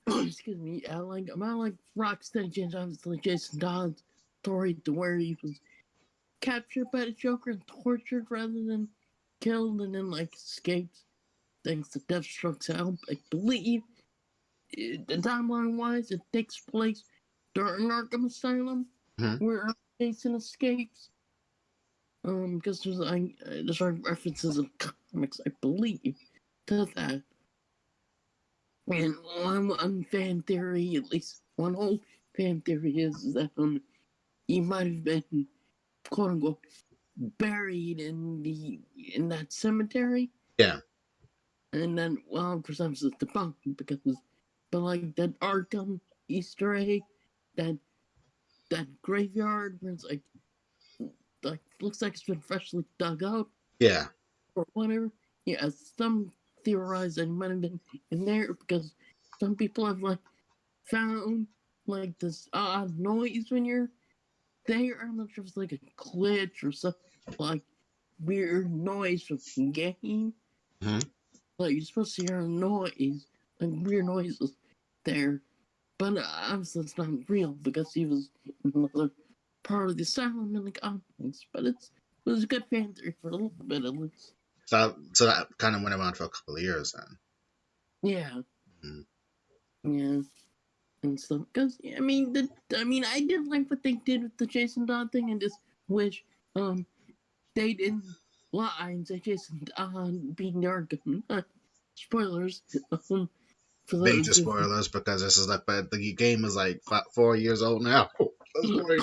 excuse me, I like Rocksteady James, obviously Jason Todd's story to where he was captured by the Joker and tortured rather than killed, and then like escapes thanks to Deathstroke's help. I believe the timeline wise, it takes place during Arkham Asylum, Mhm. where Jason escapes. Because there's references in comics, I believe, to that. And one fan theory, at least one old fan theory, is that he might have been quote unquote buried in that cemetery, Yeah. and then of course I was just debunked because, but like that Arkham Easter egg, that that graveyard where it's like looks like it's been freshly dug up Yeah. or whatever. Yeah, some theorize that he might have been in there because some people have like found like this odd noise when you're there. I'm not sure if it's like a glitch or something, like weird noise from the game. Hmm. Like you're supposed to hear a noise, like weird noises there. But obviously it's not real because he was another part of the asylum in the comics. But it was a good fan theory for a little bit at least. So that kind of went around for a couple of years then. Yeah, Mhm. yeah, and stuff. Because I did like what they did with the Jason Todd thing, and just wish um they didn't lie and say Jason Todd being Arkham. Spoilers. Um, for Major those who spoilers because this is like, but the game is like 4 years old now. That's great.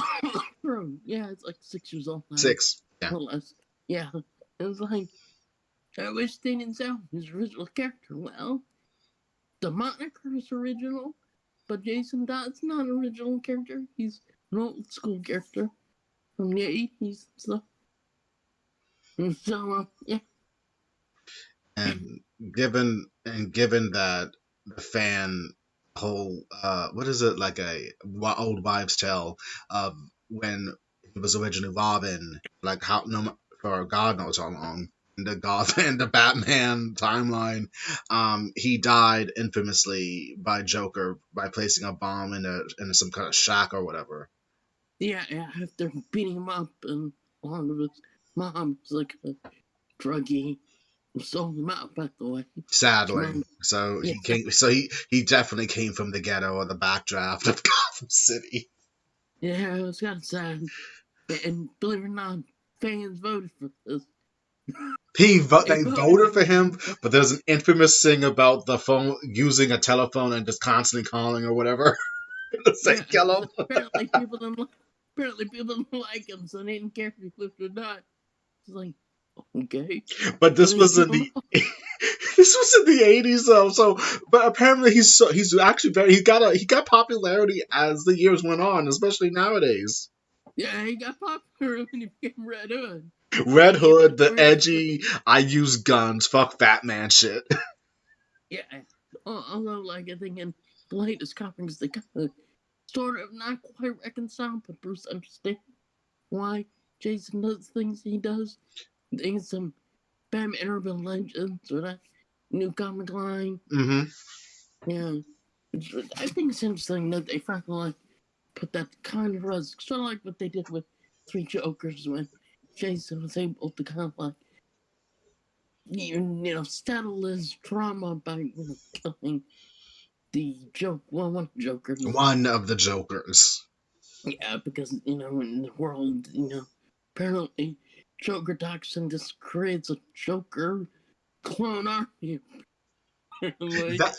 yeah, it's like 6 years old now, 6. Yeah. more or less. Yeah, it was like I wish they didn't say his original character. Well, the moniker is original, but Jason Todd's not an original character. He's an old school character from the 80s and stuff. And so, yeah. And given that the fan whole what is it, like a old wives' tale of when he was originally Robin, like how no for God knows how long in the God in the Batman timeline, he died infamously by Joker by placing a bomb in some kind of shack or whatever. Yeah, yeah, after beating him up, and along with his mom was like a druggie who sold him out, by the way. His Sadly, mom, so yeah, he definitely came from the ghetto or the backdraft of Gotham City. yeah, it was kind of sad. And believe it or not, fans voted for this. They They voted voted for him, for but there's an infamous thing about the phone using a telephone and just constantly calling or whatever to say yeah, kill because him. apparently people didn't like him, so they didn't care if he lived or not. It's like, okay, But so this they was kill in him the off. this was in the 80s though. So, but apparently he's actually he got popularity as the years went on, especially nowadays. Yeah, he got popular when he became Red Hood. Red Yeah, Hood, the where he's like, edgy, I use guns, fuck Batman shit. yeah. Although, like, I think in the latest comics, they kind of sort of not quite reconcile, but Bruce understands why Jason does things he does. I think it's some Batman Urban Legends or that new comic line. Hmm. Yeah. I think it's interesting that they finally like put that kind of res, sort of like what they did with Three Jokers when Jason was able to kind of like settle his trauma by killing one Joker's. One of the Jokers. Yeah, because in the world, apparently Joker toxin just creates a Joker clone army. Apparently, That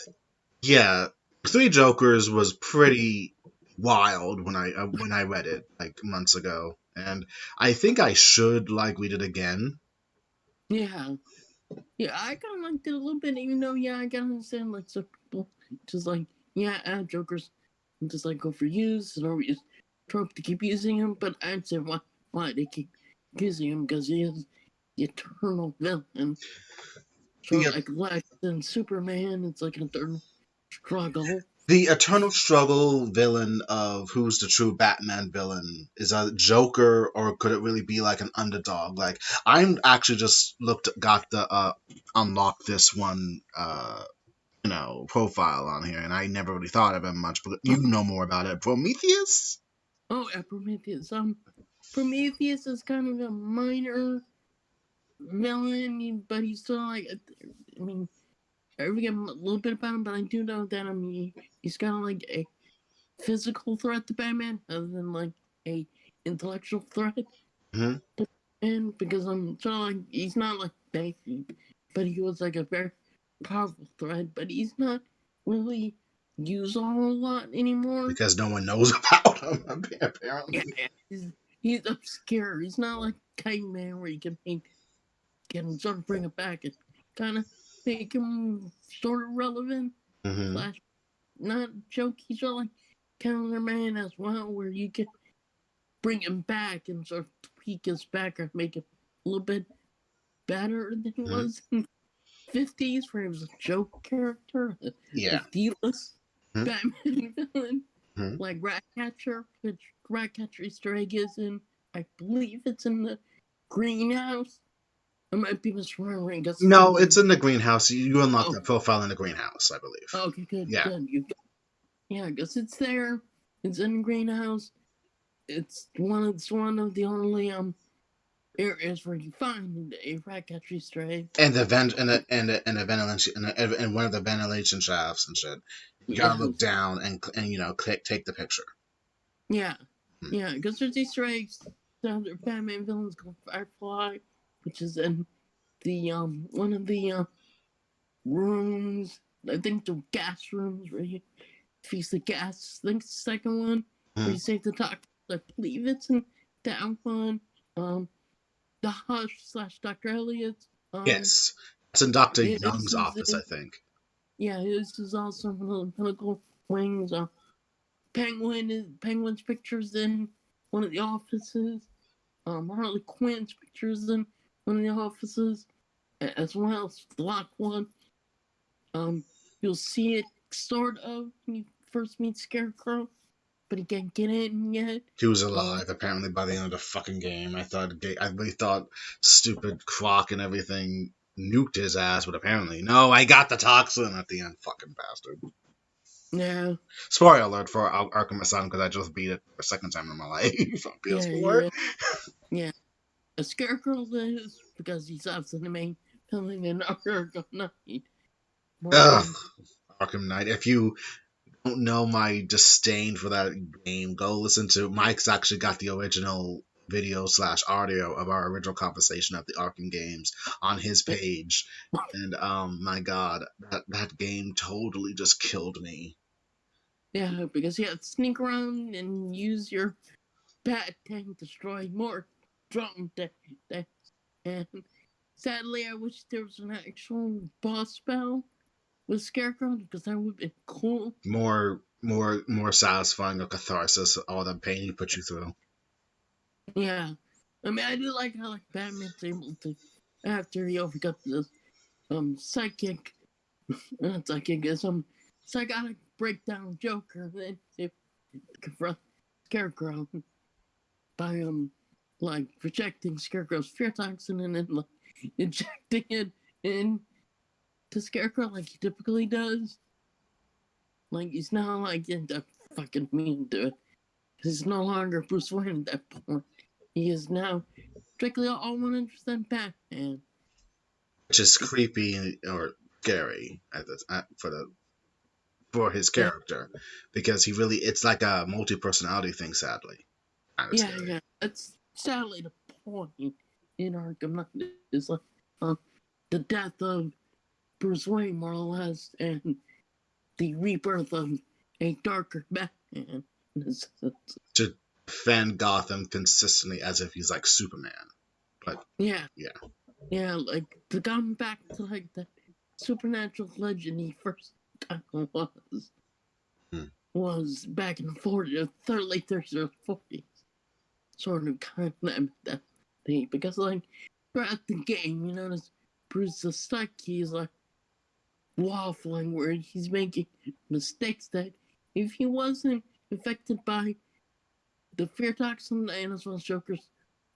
Yeah, Three Jokers was pretty wild when I read it like months ago, and I think I should like read it again. yeah, yeah. I kind of liked it a little bit, even though I can understand like some people just like add Jokers and just like go for use and always trope to keep using him. But I'd say why they keep using him because he is the eternal villain. The Sort of like Lex and Superman. It's like an eternal struggle. the eternal struggle villain of who's the true Batman villain is a Joker, or could it really be like an underdog? Like I'm actually just looked got the unlock this one profile on here, and I never really thought of him much, but you know more about it. Prometheus? Oh, yeah, Prometheus. Prometheus is kind of a minor villain, but he's still like, I mean, I forget a little bit about him, but I do know that he's kind of like a physical threat to Batman, other than like a intellectual threat. Hmm. And because I'm sort of like he's not like Batman, but he was like a very powerful threat, but he's not really used a whole lot anymore. Because no one knows about him, Yeah, apparently. he's obscure. He's not like Kite Man where you can sort of bring it back and kind of make him sort of relevant. Hmm. Slash, not jokey, sort of like Calendar Man as well, where you can bring him back and sort of tweak his back or make him a little bit better than he Hmm. was in the 50s, where he was a joke character, a Yeah. D-list Hmm. Batman villain, Hmm. like Ratcatcher, which Ratcatcher Easter egg is in, I believe it's in the greenhouse. I might be misremembering because it's No, been it's years. in the greenhouse. You unlock Oh, the profile in the greenhouse, I believe. okay, good, Yeah. good. Yeah, I guess it's there. It's in the greenhouse. It's one of the only areas where you find a Ratcatcher Easter egg. And the vent and the ventilation and one of the ventilation shafts and shit. You gotta look Yes. down and click take the picture. Yeah. Hmm. Yeah, because there's Easter eggs. The other Batman villains called Firefly, which is in the one of the rooms. I think the gas rooms where you feast the gas. I think it's the second one where Hmm. you save the doctor. I believe it's in that one. Um, the Hush slash Dr. Elliot. Yes, it's in Doctor This Young's is office, I think. yeah, this is also one of the pinnacle wings. Penguin's pictures in one of the offices. Harley Quinn's pictures in one of the offices, as well as the lock one. Um, you'll see it sort of when you first meet Scarecrow, but he can't get in yet. He was Um, alive apparently by the end of the fucking game. I really thought stupid Croc and everything nuked his ass, but apparently no. I got the toxin at the end, fucking bastard. yeah, Spoiler alert for Arkham Asylum because I just beat it for the second time in my life on yeah, PS4. yeah, yeah. A Scarecrow lives because he's obviously the main villain in Arkham Knight. More Ugh, than Arkham Knight. If you don't know my disdain for that game, go listen to Mike's actually got the original video slash audio of our original conversation of the Arkham games on his page. And my god, that game totally just killed me. yeah, because you have to sneak around and use your bat tank to destroy more drum decks. And sadly, I wish there was an actual boss battle with Scarecrow because that would have been cool. More satisfying of catharsis, all the pain he put you through. Yeah. I mean, I do like how like Batman's able to, after he overcome this psychic, not psychic, psychotic breakdown Joker, then to confront Scarecrow by like projecting Scarecrow's fear toxin and then like injecting it into Scarecrow like he typically does. Like he's not like into fucking mean to it. He's no longer Bruce Wayne at that point. He is now strictly all 100% Batman. Which is creepy or scary for his Yeah, character because he really it's like a multi personality thing. Sadly, kind of yeah, scary. yeah. That's sadly the point in Arkham Knight is like uh, the death of Bruce Wayne, more or less, and the rebirth of a darker Batman. To defend Gotham consistently as if he's like Superman, but Yeah, yeah. yeah, like to come back to like the supernatural legend he first time Hmm. was back in the 40s, late 30s or 40s. Sort of kind of that thing. Because, like, throughout the game, you notice Bruce is stuck, he's like waffling where he's making mistakes that if he wasn't affected by the fear toxin and as well as Joker's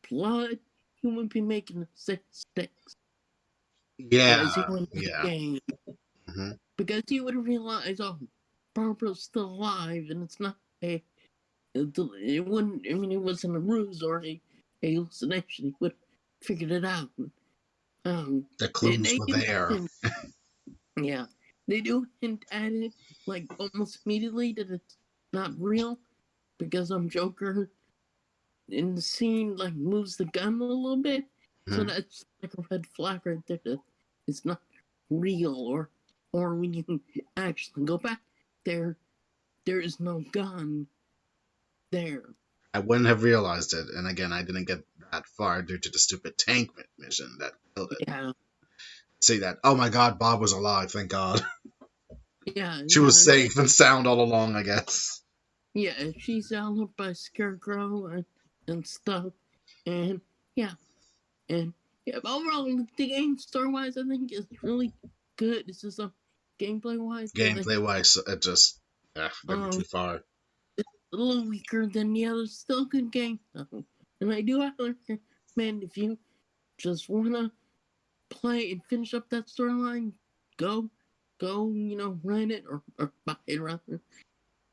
blood, he wouldn't be making mistakes Yeah, as he went in the yeah. game. Hmm. because you would realize, oh, Barbara's still alive, and it's not it wouldn't. I mean, it wasn't a ruse or a hallucination. He would have figured it out. The They, clues they were do there. hint, yeah, they do hint at it like almost immediately that it's not real because Joker in the scene like moves the gun a little bit, so Mhm. that's like a red flag right there that it's not real. Or when you actually go back there, there is no gun there. I wouldn't have realized it, and again, I didn't get that far due to the stupid tank mission that killed it. Yeah, See that? Oh my God, Bob was alive. Thank God. yeah, She was yeah. safe and sound all along, I guess. Yeah, she's out up by Scarecrow and stuff. And yeah, and yeah, but overall the game story wise I think is really good. It's just gameplay wise I think Gameplay wise, it just maybe too um far. it's a little weaker than the others. Still a good game though. And I do highly recommend if you just wanna play and finish up that storyline, go rent it or buy it rather.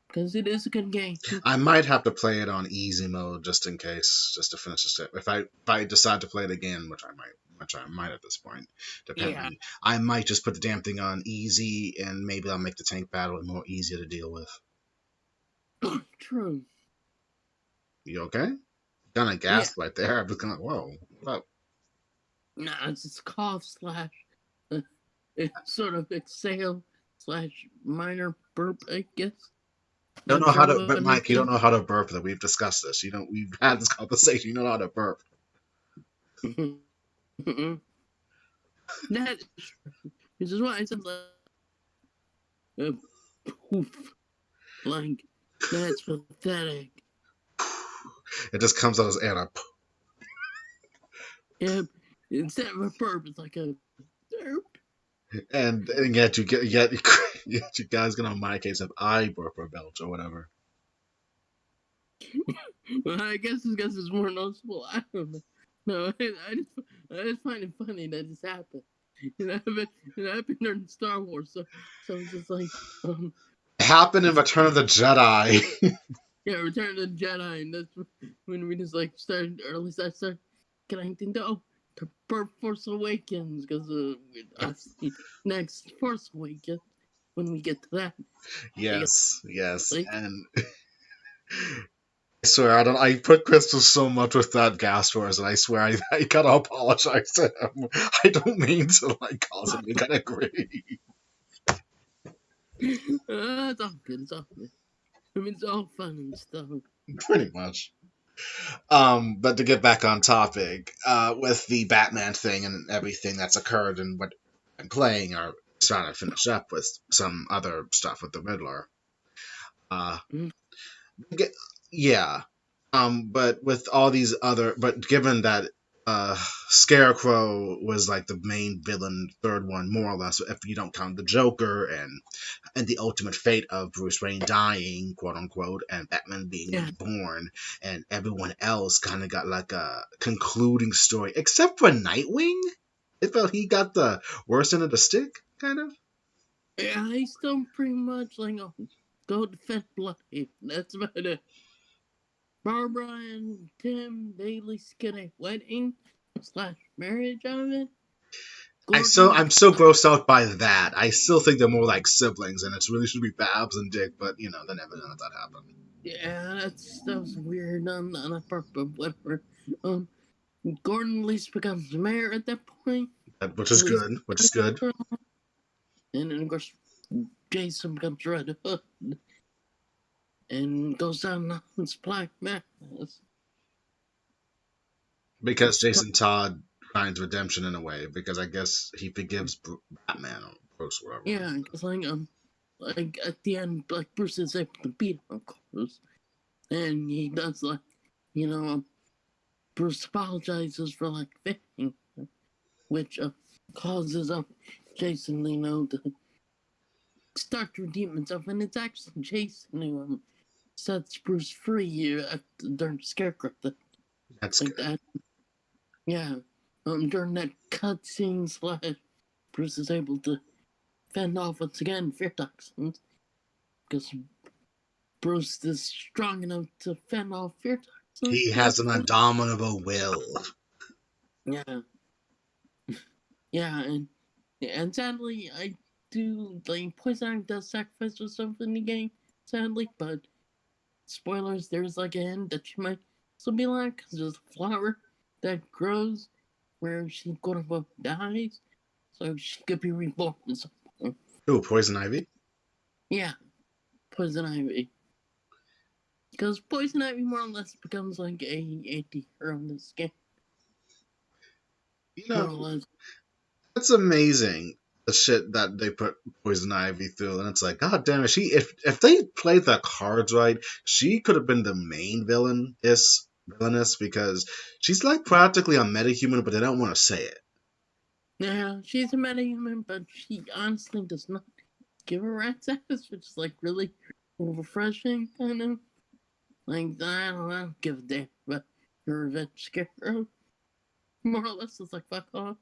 Because it is a good game. I might have to play it on easy mode just in case, just to finish the step. If I decide to play it again, which I might at this point, Yeah, depending, I might just put the damn thing on easy, and maybe I'll make the tank battle more easier to deal with. true. You okay? Kind of Yeah. gasped right there. I was kind of whoa. What up? Nah, it's just cough slash uh, sort of exhale slash minor burp, I guess. You don't Not know how sure to, what but it Mike, you don't is. know how to burp. That we've discussed this. We've had this conversation. You don't know how to burp. That is true. Which is why I said like poof. Like that's pathetic. It just comes out as air. Yeah, instead of a burp, it's like a derp. And yet yet you guys get on my case if I burp or belch or whatever. Well, I guess it's more noticeable. I don't know. No, I just find it funny that this happened. It happened during Star Wars, so it's just like It happened in Return of the Jedi. yeah, Return of the Jedi, and that's when we just like started, or at least I started connecting to Force Awakens because us next Force Awakens when we get to that. I guess Yes, yes, like and I swear I put Crystal so much with that gas force, and I swear I gotta apologize to him. I don't mean to like cause him to kind of agree. it's all good. It's all good. I mean, it's all fun and stuff. Pretty much. But to get back on topic, with the Batman thing and everything that's occurred and what I'm playing, or trying to finish up with some other stuff with the Riddler. Uh, Mm. yeah. But with all these but given that Scarecrow was like the main villain, third one more or less, if you don't count the Joker and the ultimate fate of Bruce Wayne dying, quote unquote, and Batman being Yeah, reborn, and everyone else kind of got like a concluding story, except for Nightwing. It felt he got the worst end of the stick, kind of. yeah. I still pretty much like go defend Bloody. That's about it. Barbara and Tim, they at least get a wedding slash marriage out of it. Gordon, I'm so grossed out by that. I still think they're more like siblings, and it really should be Babs and Dick, but they never let that happen. yeah, that was weird on that part, but whatever. Um, Gordon at least becomes mayor at that point. Which At is least, good. Which is good. and then of course Jason becomes Red Hood and goes down on his Black Mass. Because Jason Todd finds redemption in a way, because I guess he forgives Batman or Bruce, whatever. Yeah, because like at the end, like Bruce is able to beat him, of course, and he does like, you know, Bruce apologizes for like failing, which causes Jason, to start to redeem himself, and it's actually Jason who sets Bruce free during Scarecrow, That's like good. that. Yeah, during that cutscene slash Bruce is able to fend off once again fear toxins because Bruce is strong enough to fend off fear toxins. He has an indomitable will. Yeah, yeah, and sadly, I do like Poison Ivy does sacrifice herself in the game. Sadly, but spoilers, there's like a hint that she might still be alive because there's a flower that grows where she quote unquote dies, so she could be reborn at some point. Ooh, Poison Ivy. Yeah, Poison Ivy. Because Poison Ivy more or less becomes like a anti-hero in this game. You More or know, less. it's amazing the shit that they put Poison Ivy through, and it's like, God damn it, if they played the cards right, she could have been the main villainess because she's like practically a metahuman, but they don't want to say it. Yeah, she's a metahuman, but she honestly does not give a rat's ass, which is like really refreshing, kind of. Like, I don't give a damn about your revenge scarecrow. More or less, it's like, fuck off.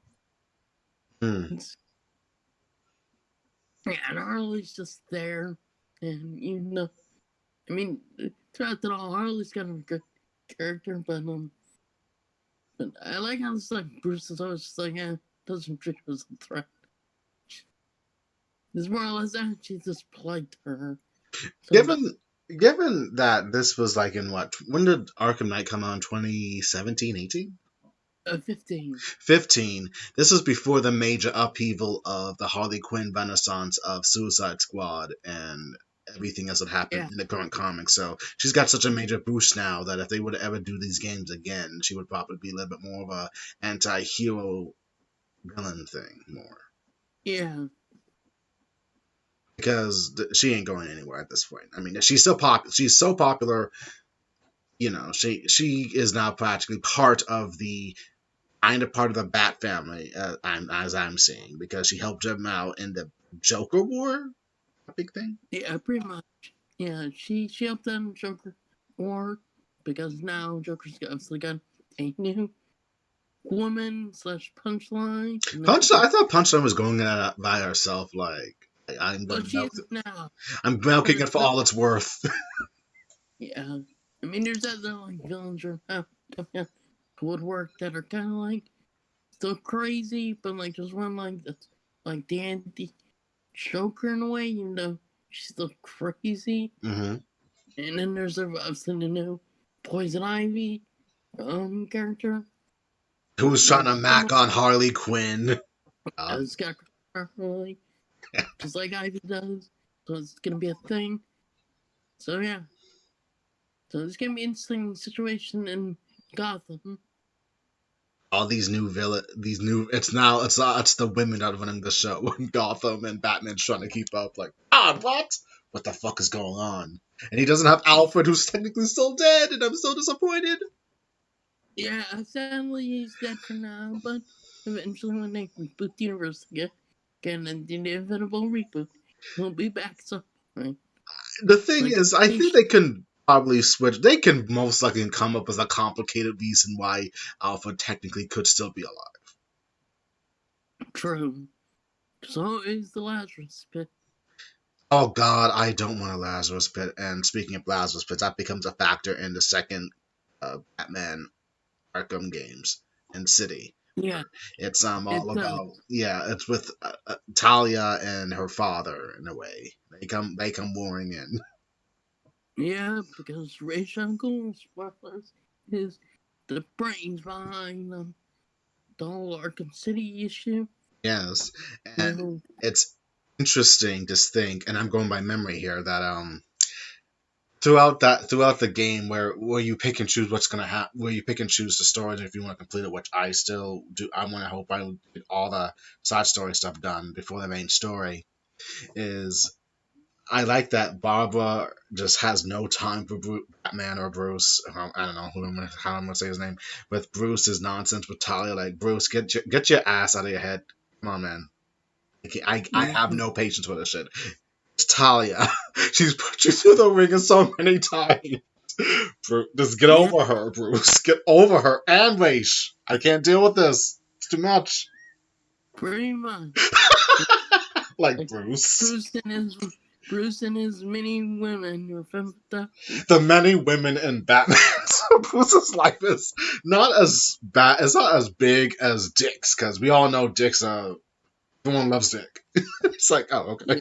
Hmm. It's, yeah, and Harley's just there, and you know, I mean, throughout it all, Harley's kind of a good character, but I like how it's like Bruce is always just like, yeah, doesn't treat her as a threat. It's more or less that she's just polite to her. Sometimes. Given that this was like in what? When did Arkham Knight come out? 2017, 18? 15. 15. This was before the major upheaval of the Harley Quinn renaissance of Suicide Squad and everything else that happened Yeah, in the current comics. So she's got such a major boost now that if they would ever do these games again, she would probably be a little bit more of a anti-hero villain thing more. yeah, Because she ain't going anywhere at this point. I mean, she's still popular. She's so popular. You know, she is now practically part of the kind of part of the Bat family, as I'm seeing, because she helped him out in the Joker War, a big thing. yeah, pretty much. Yeah, she helped them Joker War because now Joker's obviously got a new woman slash punchline. I thought Punchline was going at it by herself. Like I'm Well, gonna she milk is now. I'm milking it There's for that. all it's worth. Yeah, I mean, there's that like villains are coming out woodwork that are kind of like still crazy, but like there's one like that's like the anti Joker in a way, you know, she's still crazy. Mm-hmm. And then there's obviously the new Poison Ivy character. Who's trying to That's mac on Harley Quinn? it's got Harley, just like Ivy does. So it's gonna be a thing. So yeah. So it's gonna be an interesting situation in Gotham. All these new it's the women that are running the show. Gotham and Batman's trying to keep up. Like, what the fuck is going on? And he doesn't have Alfred, who's technically still dead, and I'm so disappointed. Yeah, sadly he's dead for now, but eventually when they reboot the universe again and the inevitable reboot, he'll be back some point. The thing Like is, I he think they can probably switch. They can most likely come up with a complicated reason why Alfred technically could still be alive. true. So is the Lazarus Pit. Oh God, I don't want a Lazarus Pit. And speaking of Lazarus Pits, that becomes a factor in the second Batman Arkham games and City. Yeah, It's it all does. about, yeah. It's with Talia and her father in a way. They come warring in. Yeah, because Rachel Uncle Sparklers is the brains behind the whole Arkham City issue. Yes, and So, it's interesting to think, and I'm going by memory here, that throughout the game where you pick and choose what's gonna happen, where you pick and choose the stories if you want to complete it, which I still do. I want to hope I get all the side story stuff done before the main story. Is I like that Barbara just has no time for Batman or Bruce. I don't know how I'm gonna say his name. With Bruce's nonsense with Talia, like, Bruce, get your ass out of your head. Come on, man. I have mm-hmm. no patience with this shit. It's Talia. She's put you through the ringer so many times. Bruce, just get Yeah, over her, Bruce. Get over her. And Raish. I can't deal with this. It's too much. pretty much. Like Like Bruce. Bruce and his many women were fantastic. The many women in Batman. So Bruce's life is not as bad. It's not as big as Dick's because we all know Dick's. Everyone loves Dick. It's like, oh, okay.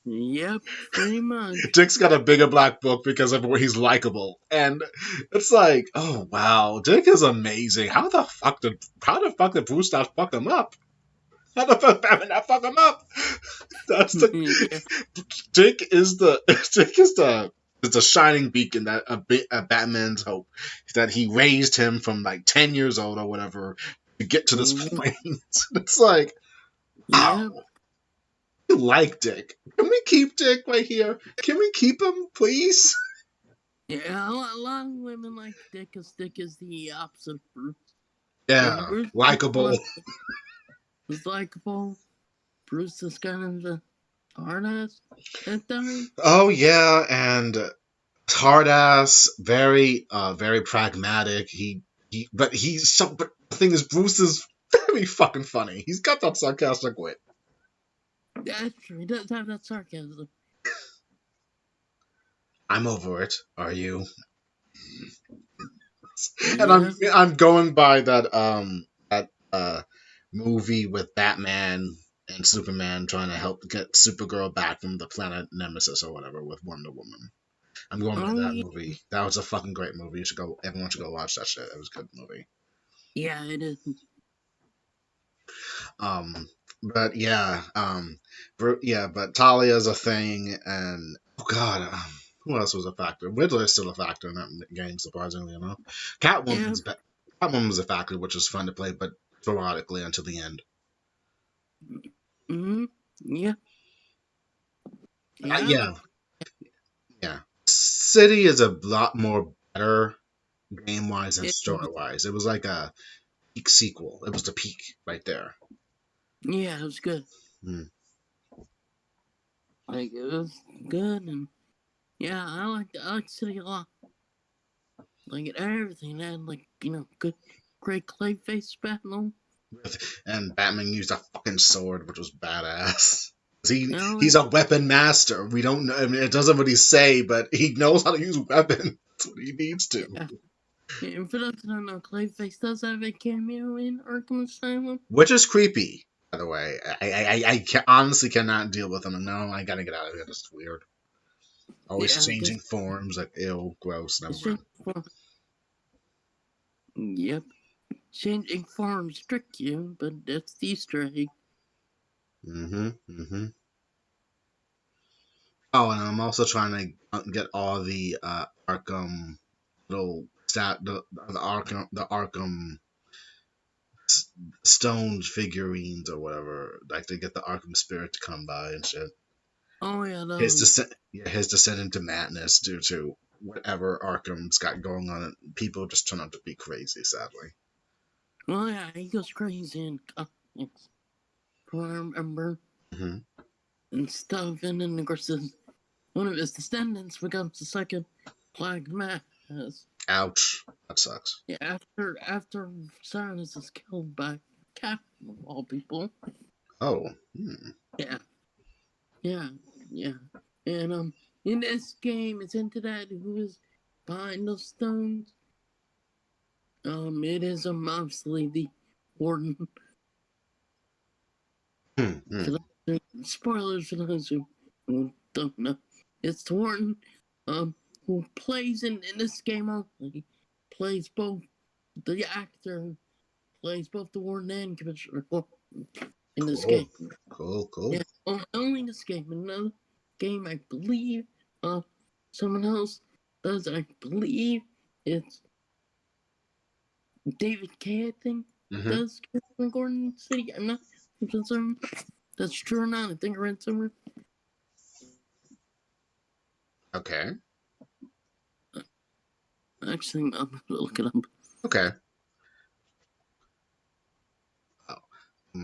Yep, pretty much. Dick's got a bigger black book because of where he's likable, and it's like, oh wow, Dick is amazing. How the fuck did Bruce not fuck him up? How the fuck Batman not fuck him up? That's the Yeah. Dick is the Dick is the shining beacon that a Batman's hope that he raised him from like 10 years old or whatever to get to this Mhm. point. It's like, wow, Yep. you like Dick? Can we keep Dick right here? Can we keep him, please? Yeah, a lot of women like Dick because Dick is the opposite of Bruce. Yeah, Bruce likable. is likable. Bruce is kind of the hard ass at times. Oh yeah, and hard ass, very pragmatic. But the thing is, Bruce is very fucking funny. He's got that sarcastic wit. That's true. He does have that sarcasm. I'm over it. Are you? And Yeah. I'm going by that movie with Batman and Superman trying to help get Supergirl back from the planet Nemesis or whatever with Wonder Woman. I'm going by Oh that yeah. movie. That was a fucking great movie. Everyone should go watch that shit. It was a good movie. Yeah, it is. Um, but yeah, but Talia's a thing, and oh god, who else was a factor? Riddler's still a factor in that game, surprisingly enough. Yeah. Catwoman's a factor, which was fun to play, but sporadically until the end. Mm-hmm. Yeah. Yeah, I like Yeah, yeah. City is a lot more better game wise and it. story wise. It was like a peak sequel. It was the peak right there. Yeah, it was good. Mm. Like it was good, and yeah, I like City a lot. Like everything it had like good, great Clayface battle. And Batman used a fucking sword, which was badass. Oh He's yeah, a weapon master. We don't know. I mean, it doesn't really say, but he knows how to use weapons. That's what he needs to. yeah. And for those who don't know, Clayface does have a cameo in Arkham Asylum. Which is creepy, by the way. Honestly cannot deal with him. No, I gotta get out of here. This is weird. Always Yeah, because changing forms. Like, ew, gross. Never it's mind. changing form. Yep, changing forms trick you, but that's the Easter egg. Mm-hmm. Mm-hmm. Oh, and I'm also trying to get all the Arkham little the Arkham stone figurines or whatever, like to get the Arkham spirit to come by and shit. Oh yeah, His descent into madness due to whatever Arkham's got going on. People just turn out to be crazy, sadly. well yeah, he goes crazy in comics. From what I remember Hmm. and stuff, and then of course one of his descendants becomes the second Black Mass. Ouch, that sucks. Yeah, after Cyrus is killed by Captain of all people. Oh, hmm. Yeah, yeah, yeah. And in this game, it's into that who is behind those stones. It is obviously the warden. Hmm, hmm. For spoilers for those who don't know, it's the warden. Who plays in this game only plays both the actor plays both the warden and commissioner in this Cool, game. cool, cool. Yeah, only in this game. In another game, I believe someone else does. I believe it's David K. I think Hmm. does Commissioner Gordon City. I'm not concerned that's true or not. I think I read somewhere. Okay, Actually, I'm gonna look it up. okay.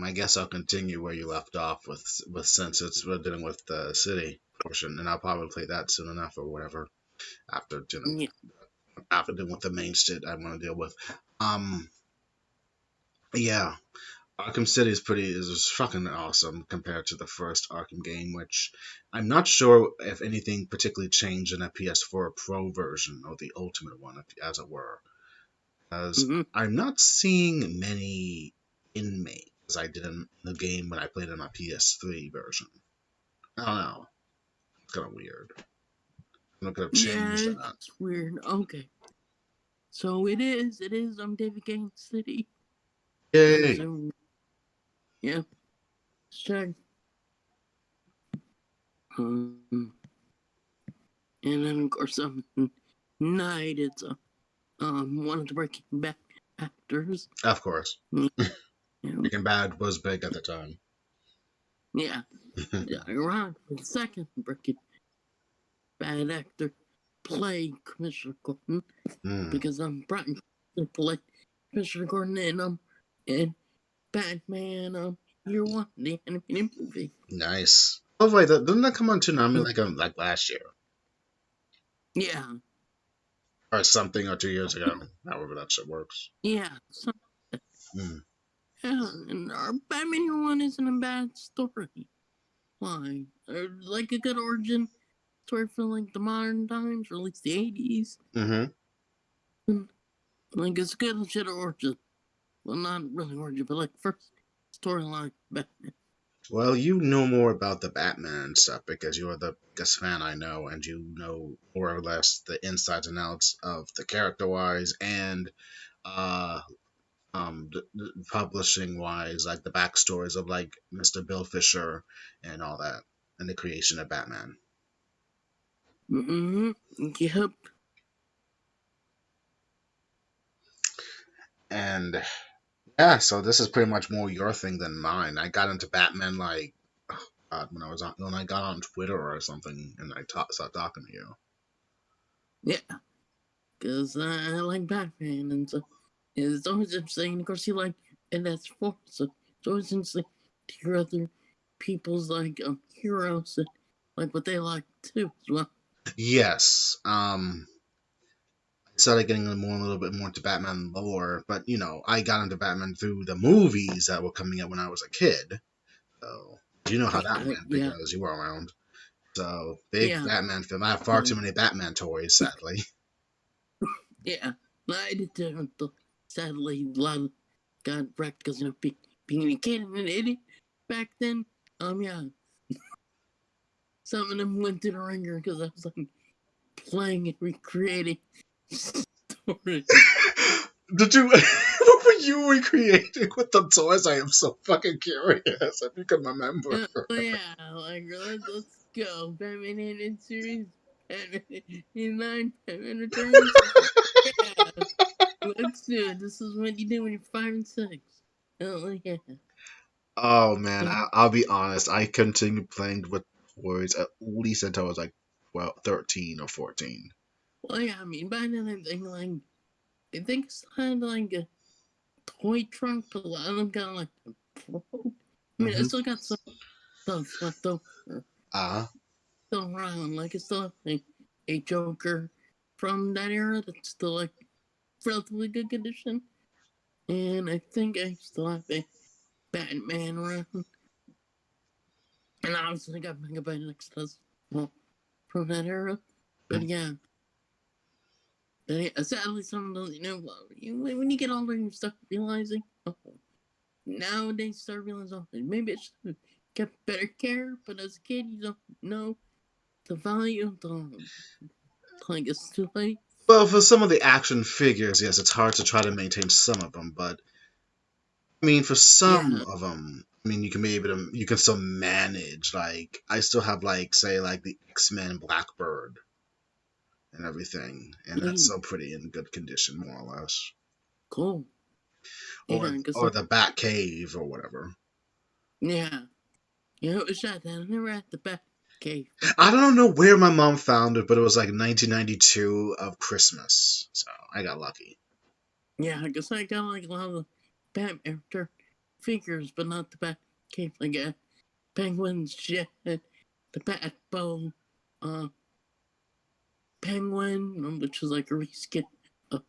I guess I'll continue where you left off with since we're dealing with the city portion, and I'll probably play that soon enough or whatever after Yeah, after dealing with the main shit I want to deal with. Um, yeah. Arkham City is fucking awesome compared to the first Arkham game, which I'm not sure if anything particularly changed in a PS4 Pro version or the Ultimate one, as it were. As Hmm. I'm not seeing many inmates as I did in the game when I played in my PS3 version. I don't know. It's kind of weird. I could have Yeah, changed that. it's weird. Okay. So it is David Gaines City. Yay! So yeah, check. Um, and then of course Knight. It's one of the Breaking Bad actors. Of course. Yeah, Breaking Bad was big at the time. yeah. Ironic for the second Breaking Bad actor play Commissioner Gordon Mm, because Brian played Commissioner Gordon in Batman Year One, the animated movie. nice. Oh wait, didn't that come on Toonami like last year Yeah, or something or 2 years ago? However that shit works. yeah. So, Mm. yeah, and our Batman Year One isn't a bad story. Why? Like a good origin story for like the modern times, or at least the 80s. Hmm. Like it's a good legit origin. Well, not really origin, but like first storyline Batman. Well, you know more about the Batman stuff because you're the biggest fan I know, and you know more or less the insides and outs of the character wise and uh publishing wise, like the backstories of like Mr. Bill Fisher and all that, and the creation of Batman. Mm-hmm. Yep. And yeah, so this is pretty much more your thing than mine. I got into Batman like God, when I got on Twitter or something, and started talking to you. Yeah. Because I like Batman, and so it's always interesting. Of course, you like, and that's for so it's always interesting to hear other people's like heroes and like what they like too as well. Yes, I started getting a little bit more into Batman lore, but I got into Batman through the movies that were coming out when I was a kid. So you know how that went Yeah, because you were around. So big yeah, Batman film. I have far too like, many Batman toys, sadly. yeah. I did too. Sadly, a lot of got wrecked because being a kid and an idiot back then. Yeah, some of them went to the ringer because I was like playing and recreating stories. Did you? What were you recreating with the toys? I am so fucking curious. If you can remember. Yeah, like let's go. Batman animated series, Batman in line, Batman Returns. Yeah, let's do it. This is what you do when you're 5 and 6. Oh yeah. Oh man, Uh, I'll be honest. I continued playing with toys at least until I was like, well, 13 or 14. well, yeah. I mean, by then I think it's kind of like a toy trunk, but a lot of them got like a pro. I mean, I Mm-hmm. still got some stuff left over, Uh, still around. Like I still have a Joker from that era that's still like relatively good condition. And I think I still have a Batman around. And obviously I got Megabyte Extras well, from that era. But yeah. But yeah, sadly, some of those, when you get older, you start realizing, oh, nowadays, start realizing, oh, maybe it should get better care. But as a kid, you don't know the value of the, like, it's too late. well, for some of the action figures, yes, it's hard to try to maintain some of them, but I mean, for some Yeah. of them, I mean, you can still manage. Like, I still have like, say, like the X-Men Blackbird and everything, and that's Hey, still pretty in good condition, more or less. cool. Or Yeah, because, or the Bat Cave or whatever. yeah. It was shot that I never had the back cave. I don't know where my mom found it, but it was like 1992 of Christmas, so I got lucky. Yeah, I guess I got like a lot of the Batman figures, but not the back cave. Like Penguin's jet, the Bat Bow, uh, Penguin, which was like a reskin of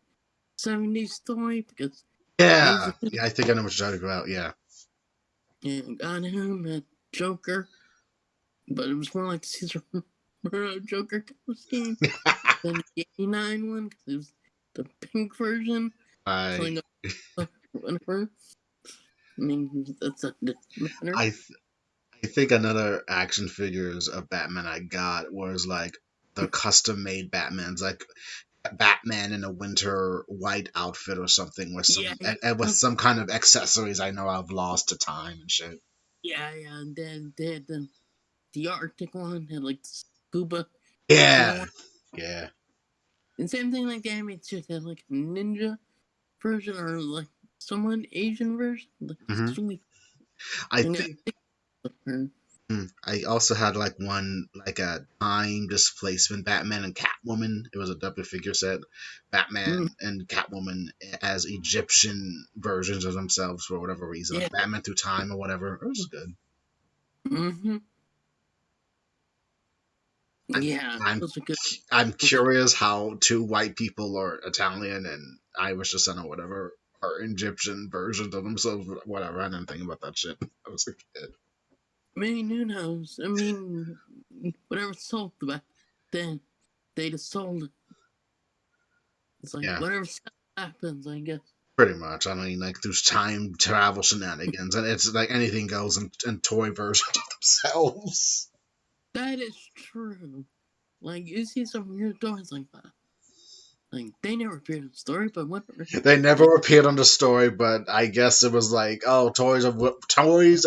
70s toy because Yeah, he's a yeah, I think I know what you're talking about. Yeah. and got him at Joker, but it was more like Caesar Joker kind of scheme than the '89 one because it was the pink version. So I like whatever. I mean, that's a different matter. I I think another action figures of Batman I got was like the custom made Batmans, like Batman in a winter white outfit or something with Yeah, some yeah, and with some kind of accessories I know I've lost to time and shit. yeah. And then they had the Arctic one had like scuba gear Yeah, one. yeah. And same thing like the animated series had like a ninja version or like someone Asian version. Like hmm sweet. I And I think think her. I also had like one like a time displacement Batman and Catwoman. It was a double figure set, Mm, Batman and Catwoman as Egyptian versions of themselves for whatever reason, yeah. like Batman through time or whatever. It was good. Mm-hmm. I'm Yeah. I'm Those are good. I'm Those are, curious how two white people or Italian and Irish descent or whatever are Egyptian versions of themselves. Whatever. I didn't think about that shit. I was a kid. I mean, who knows? I mean, whatever sold back then, they just sold it. It's like Yeah, whatever happens, I guess. pretty much. I mean, like there's time travel shenanigans, and it's like anything goes in toy versions of themselves. That is true. Like you see some weird toys like that. Like they never appeared in the story, but whatever. They Like never appeared on the story, but I guess it was like, oh, toys of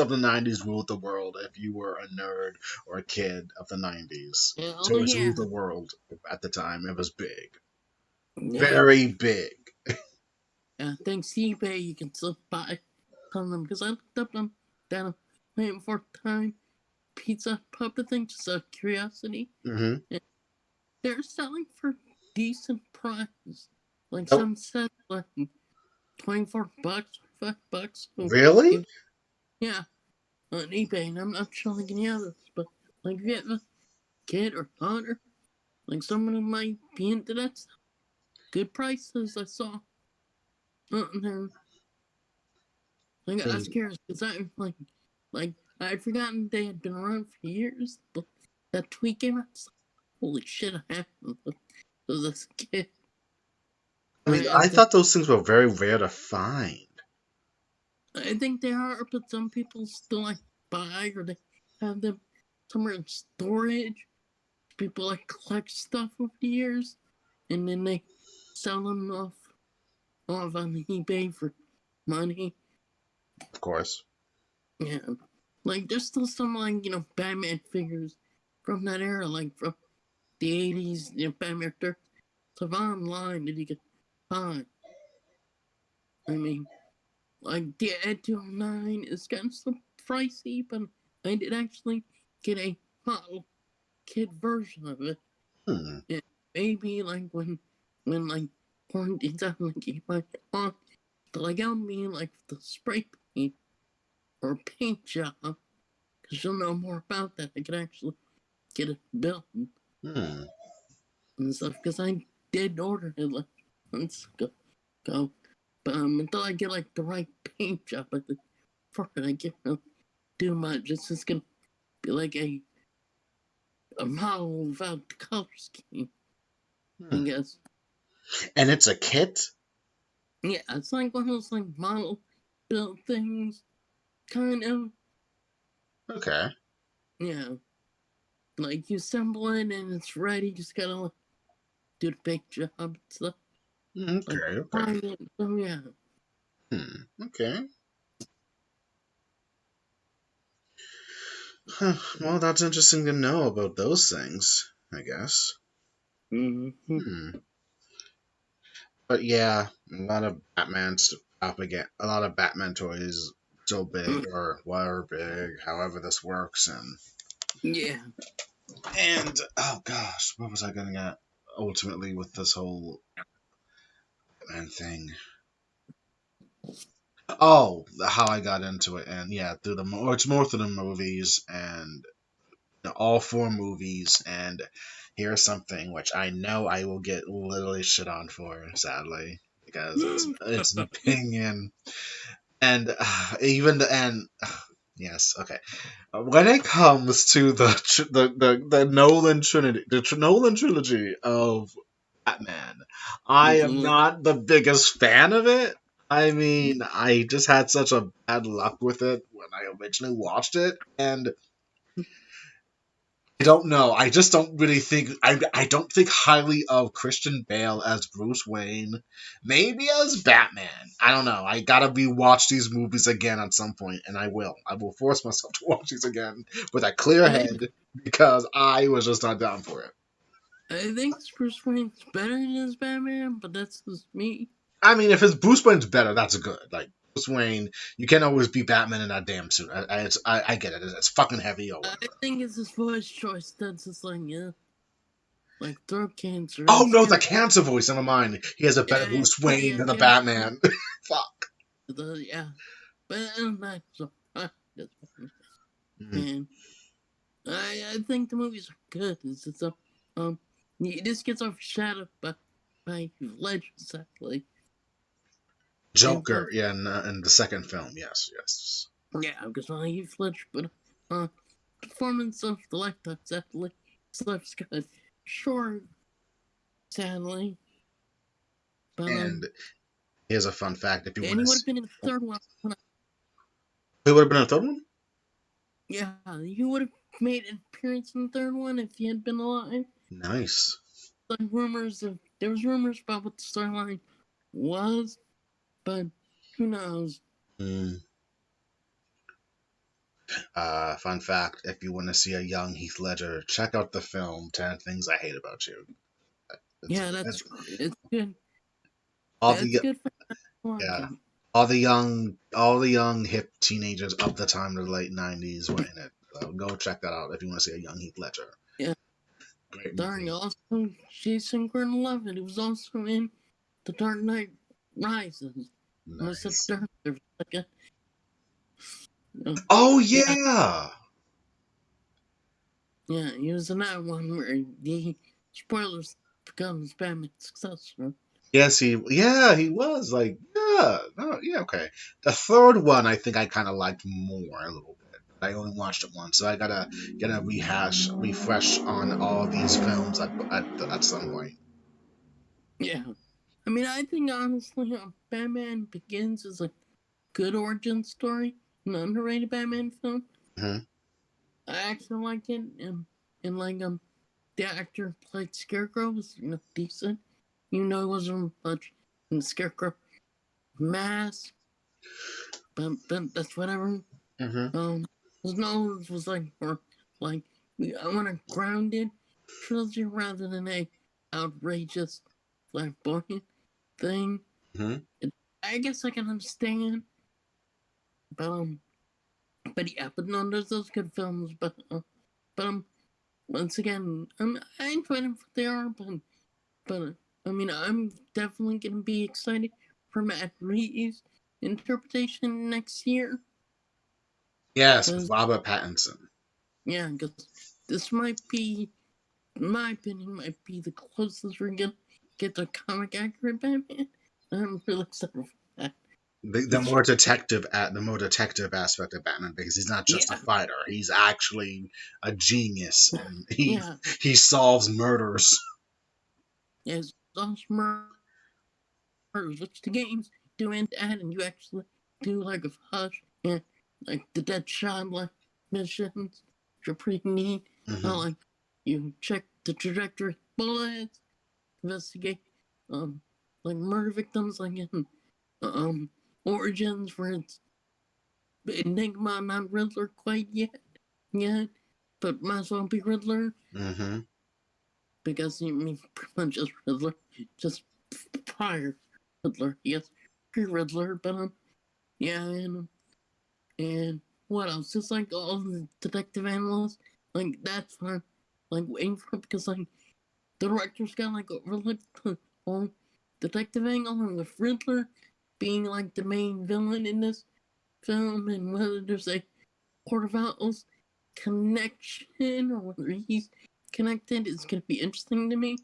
the '90s ruled the world. If you were a nerd or a kid of the '90s, oh toys yeah, ruled the world at the time. It was big, yeah. very big. Thanks to eBay, you can still buy some of them because I looked up them down waiting for time pizza puppet thing just out of curiosity. hmm And they're selling for decent price. Like Nope. some said like $24 or $5. So Really? if yeah, on eBay, and I'm not sure like any others, but like if you have a kid or daughter, like someone who might be into that stuff, good prices I saw on there. Like I was Mm, curious because like I'd forgotten they had been around for years. But that tweet came out. Like, holy shit! I had them as a kid. I mean, I I think thought those things were very rare to find. I think they are, but some people still like buy or they have them somewhere in storage. People like collect stuff over the years, and then they sell them off on eBay for money. Of course. Yeah, like there's still some like Batman figures from that era, like from the '80s. Batman stuff online that you could find. I mean, like the Ed 209 is kind of still pricey, but I did actually get a model kit version of it. Hmm. And maybe like when like quarantine's out, like you might want to like help me like the spray paint or paint job, because you'll know more about that. I could actually get it built Hmm. and stuff because I did order it like months ago. But until I get like the right paint job, I think for it, I can't really do much. It's just gonna be like a model without the color scheme, I Hmm. guess. And it's a kit? Yeah, it's like one of those like model built things, kind of. Okay. Yeah, like you assemble it and it's ready. You just gotta like, do the paint job and stuff. Like Okay. Okay. find it. So yeah. Okay. Huh. Well, that's interesting to know about those things, I guess. Mm-hmm. Hmm. But yeah, a lot of a lot of Batman toys so big or were big, however this works, Yeah. and oh gosh, what was I getting at ultimately with this whole Batman thing? Oh, how I got into it, and yeah, it's more through the movies and all four movies, and here's something which I know I will get literally shit on for, sadly, because it's an opinion, and even the end. Yes. Okay. When it comes to the Nolan Trinity, Nolan trilogy of Batman, I am Yeah, not the biggest fan of it. I mean, I just had such a bad luck with it when I originally watched it, and I don't know. I just don't really think I don't think highly of Christian Bale as Bruce Wayne. Maybe as Batman. I don't know. I gotta rewatch these movies again at some point, and I will. I will force myself to watch these again with a clear I head because I was just not down for it. I think Bruce Wayne's better than Batman, but that's just me. I mean, if it's Bruce Wayne's better, that's good. Like Bruce Wayne, you can't always be Batman in that damn suit. I get it. It's fucking heavy or I whatever. think it's his voice choice that's just like, yeah, like throat cancer. Oh It's no, the kind cancer voice. Never mind. He has a better yeah, Bruce Wayne yeah, than a yeah, Batman. Fuck. yeah. But that's so, that's Mhm. man. I think the movies are good. It's just um, this gets overshadowed by Legends actually, and Joker, yeah, in the second film, yes, yes. yeah, because I Heath Ledger, but uh, performance of the lifetime sadly, stuff's good. Sure, sadly, but And here's a fun fact: if you want and to, he would have been in the third one. who would have been in the third one? Yeah, he would have made an appearance in the third one if he had been alive. Nice. Like there was rumors about what the storyline was, but who knows? Mm. Fun fact: if you want to see a young Heath Ledger, check out the film Ten Things I Hate About You. Yeah, It's it's good. all It's the good for yeah, watching. all the young hip teenagers of the time of the late '90s were in it. So go check that out if you want to see a young Heath Ledger. Yeah, Great starring movie. also Jason Gordon-Levitt. He was also in The Dark Knight Rises. Almost said Nice. Dark for a second. Oh Yeah, yeah. yeah, he was in that one where he spoilers becomes Batman's successor. Yes, he was like, yeah, no, yeah, okay. The third one, I think I kind of liked more a little bit. I only watched it once, so I gotta get a refresh on all these films at some point. Yeah, I mean, I think honestly, Batman Begins is a good origin story, an underrated Batman film. Hmm. I actually like it, and like the actor who played Scarecrow was decent. It wasn't much in the Scarecrow mask, but that's whatever. Hmm. Um, his nose was like more like I want a grounded trilogy rather than a outrageous flamboyant thing. Hmm. It, I guess I can understand, but but yeah, but no, there's those good films, but once again, I enjoy them for what they are, but I mean, I'm definitely gonna be excited for Matt Reeves' interpretation next year, Yes, with because Robert Pattinson. yeah, because this might be, in my opinion, might be the closest we're gonna get to comic accurate Batman. I'm really excited for that. The more detective aspect of Batman because he's not just a Yeah, fighter; he's actually a genius, and yeah, he solves murders. yeah, it's all murders, which the games do end at, and you actually do like a hush and like the dead shot like missions, which are pretty neat. How Hmm. like you check the trajectory of bullets, investigate um like murder victims like in um Origins where it's Enigma not Riddler quite yet, but might as well be Riddler Hmm. because you mean pretty much just Riddler, just prior Riddler, yes, pre Riddler, but yeah, and what else? Just like all the detective analysts, like that's fun. Like waiting for because like the director's got like overlooked the whole detective angle and with Riddler being like the main villain in this film and whether there's a Court of Owls connection or whether he's connected is gonna be interesting to me.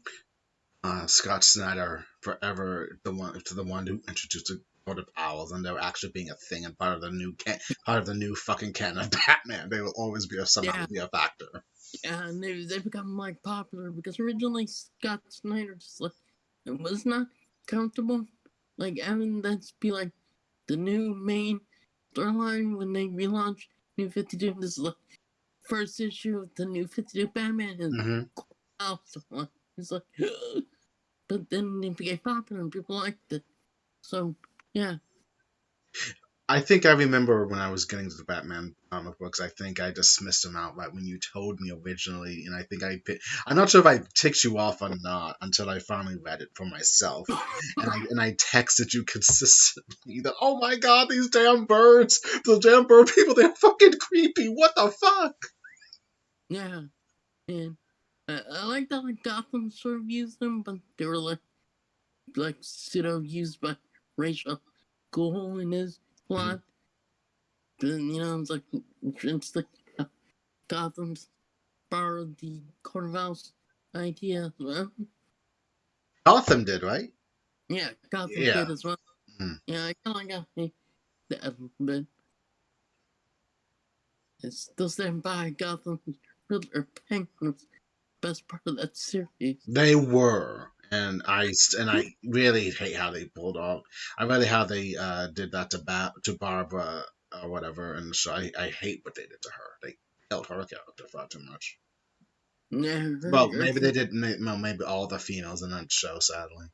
Scott Snyder forever the one who introduced the teleported powers and they were actually being a thing and part of the new fucking canon of Batman. They will always be somehow Yeah, be a factor. and they become like popular because originally Scott Snyder just like it was not comfortable. Like having that be like the new main storyline when they relaunch New 52. This is like first issue of the New 52 Batman and Hmm. awesome. It's like, but then it became popular and people liked it. So yeah, I think I remember when I was getting to the Batman comic books, I think I dismissed them outright when you told me originally, and I think I'm not sure if I ticked you off or not until I finally read it for myself, and I texted you consistently that, oh my god, these damn birds, the damn bird people, they're fucking creepy. What the fuck? yeah, and I like that like Gotham sort of used them, but they were like pseudo used by Rachel Cool in his Mhm. plot. Then it's like it's like Gotham's borrowed the Court of Owls idea as well. Gotham did, right? Yeah, Gotham Yeah. did as well. Mm. Yeah, I kind of got that a little bit. It's still stand by Gotham Riddler Penguin's best part of that series. They were, and I really hate how they pulled off. I really how they did that to Barbara or whatever, and so I hate what they did to her. They killed her character far too much. Yeah, Well, maybe they did. Well, maybe all the females in that show. Sadly,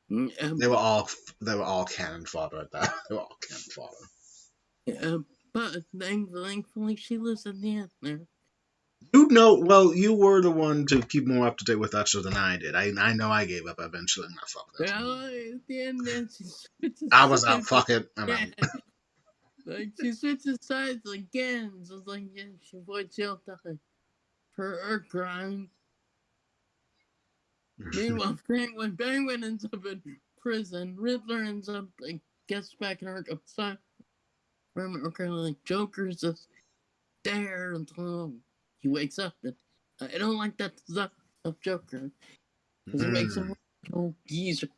yeah, they were all they were all cannon fodder at that. They were all cannon fodder. yeah, but thankfully she lives at the end there. You know, well, you were the one to keep more up to date with that show than I did. I know I gave up eventually. And I fuck this. Well, at the end, then she I switches was out. sides Fuck it. I'm again. out. Like she switches sides again. So it's like, yeah, she avoids jail time for her crime. Meanwhile, Penguin ends up in prison. Riddler ends up like gets back in Arkham Asylum. Remember, kind of like Joker's just there until he wakes up. And I don't like that stuff of Joker because it makes him Mm. like an old geezer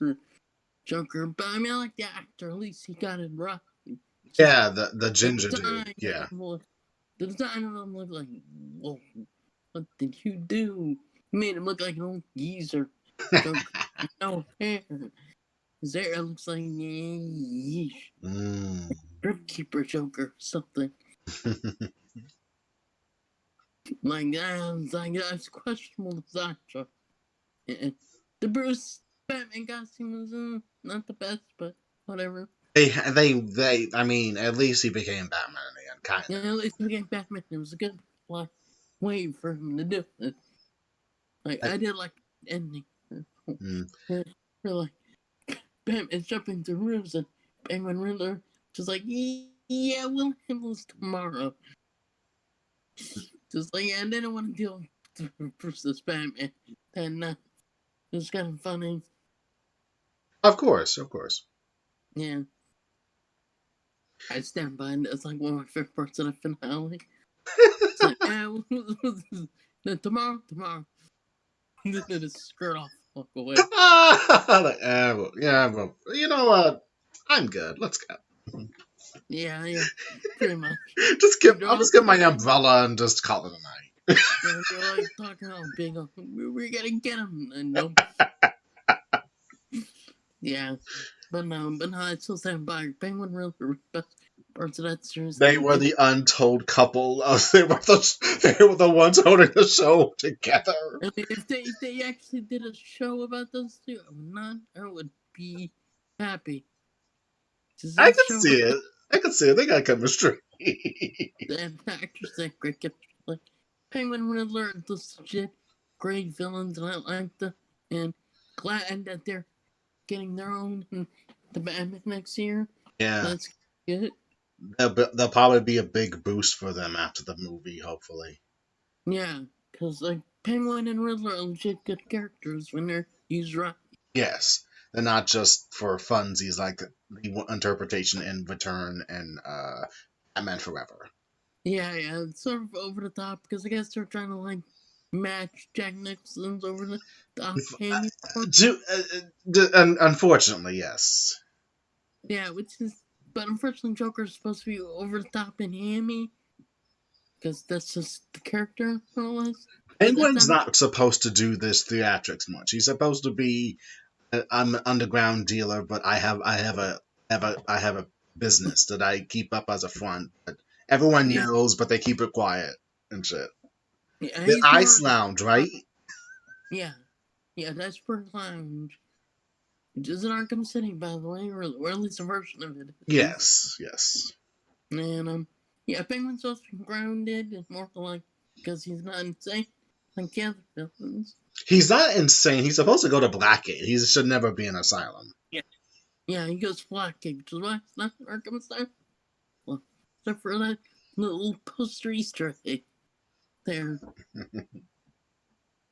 Joker. But I mean, I like the actor. At least he got it right. Just Yeah, the the ginger dude. design of Yeah. him look, the design of him looked like, whoa, what did you do? You made him look like an old geezer Joker. No hair. His hair looks like yeesh. Mm. Crypt Keeper Joker, something like that. It's like that's questionable design. And the Bruce Batman costume was not the best, but whatever. I mean, at least he became Batman in the end, kind Yeah, at least we get Batman. It was a good like way for him to do it. Like of. I did like the ending. Mm. Where like Batman's jumping through roofs and Penguin Riddler just like yeah, we'll handle this tomorrow. Just like yeah, I didn't want to deal with Bruce's Batman. And it was kind of funny. Of course, of course. Yeah, I stand by it. It's like one of my favorite parts of the finale. It's like, tomorrow. Then his skirt off, walk away. Like, well, yeah, well, you know what? I'm good. Let's go. Yeah, pretty much. I'll They're all just get my talking, umbrella and just call it a night. yeah, they're like talking all big. We're gonna get him. And nope. Yeah, but no, I still stand by Penguin Riddler. Best parts of that series. They were the untold couple. They were the ones holding the show together. I mean, if they actually did a show about those two, I would be happy. Just I a can show see about it. I can see it. They got chemistry. the actors that great like Penguin Riddler, those legit great villains, and I like them. And glad that they're getting their own in the Batman next year. Yeah, That's good. they'll probably be a big boost for them after the movie, hopefully. Yeah, because like Penguin and Riddler are legit good characters when they're used right. Yes, they're not just for funsies like the interpretation in Return and Batman Forever. Yeah, it's sort of over the top because I guess they're trying to like match Jack Nicholson's over the top cameo. Unfortunately, yes. Yeah, which is, but unfortunately, Joker's supposed to be over the top and hammy because that's just the character, more or less. Penguin's not supposed to do this theatrics much. He's supposed to be I'm an underground dealer, but I have a business that I keep up as a front. But everyone Yeah, knows, but they keep it quiet and shit. yeah, The he's Ice more. Lounge, right? Yeah, yeah, that's for Lounge. Which is in Arkham City, by the way, or at least a version of it is. Yes, yes. And yeah, Penguin's supposed to be grounded and more like because he's not insane like the other villains. He's not insane. He's supposed to go to Blackgate. He should never be in asylum. Yeah, yeah, he goes Blackgate, which is why it's not Arkham Asylum. Well, except for that little poster Easter egg there.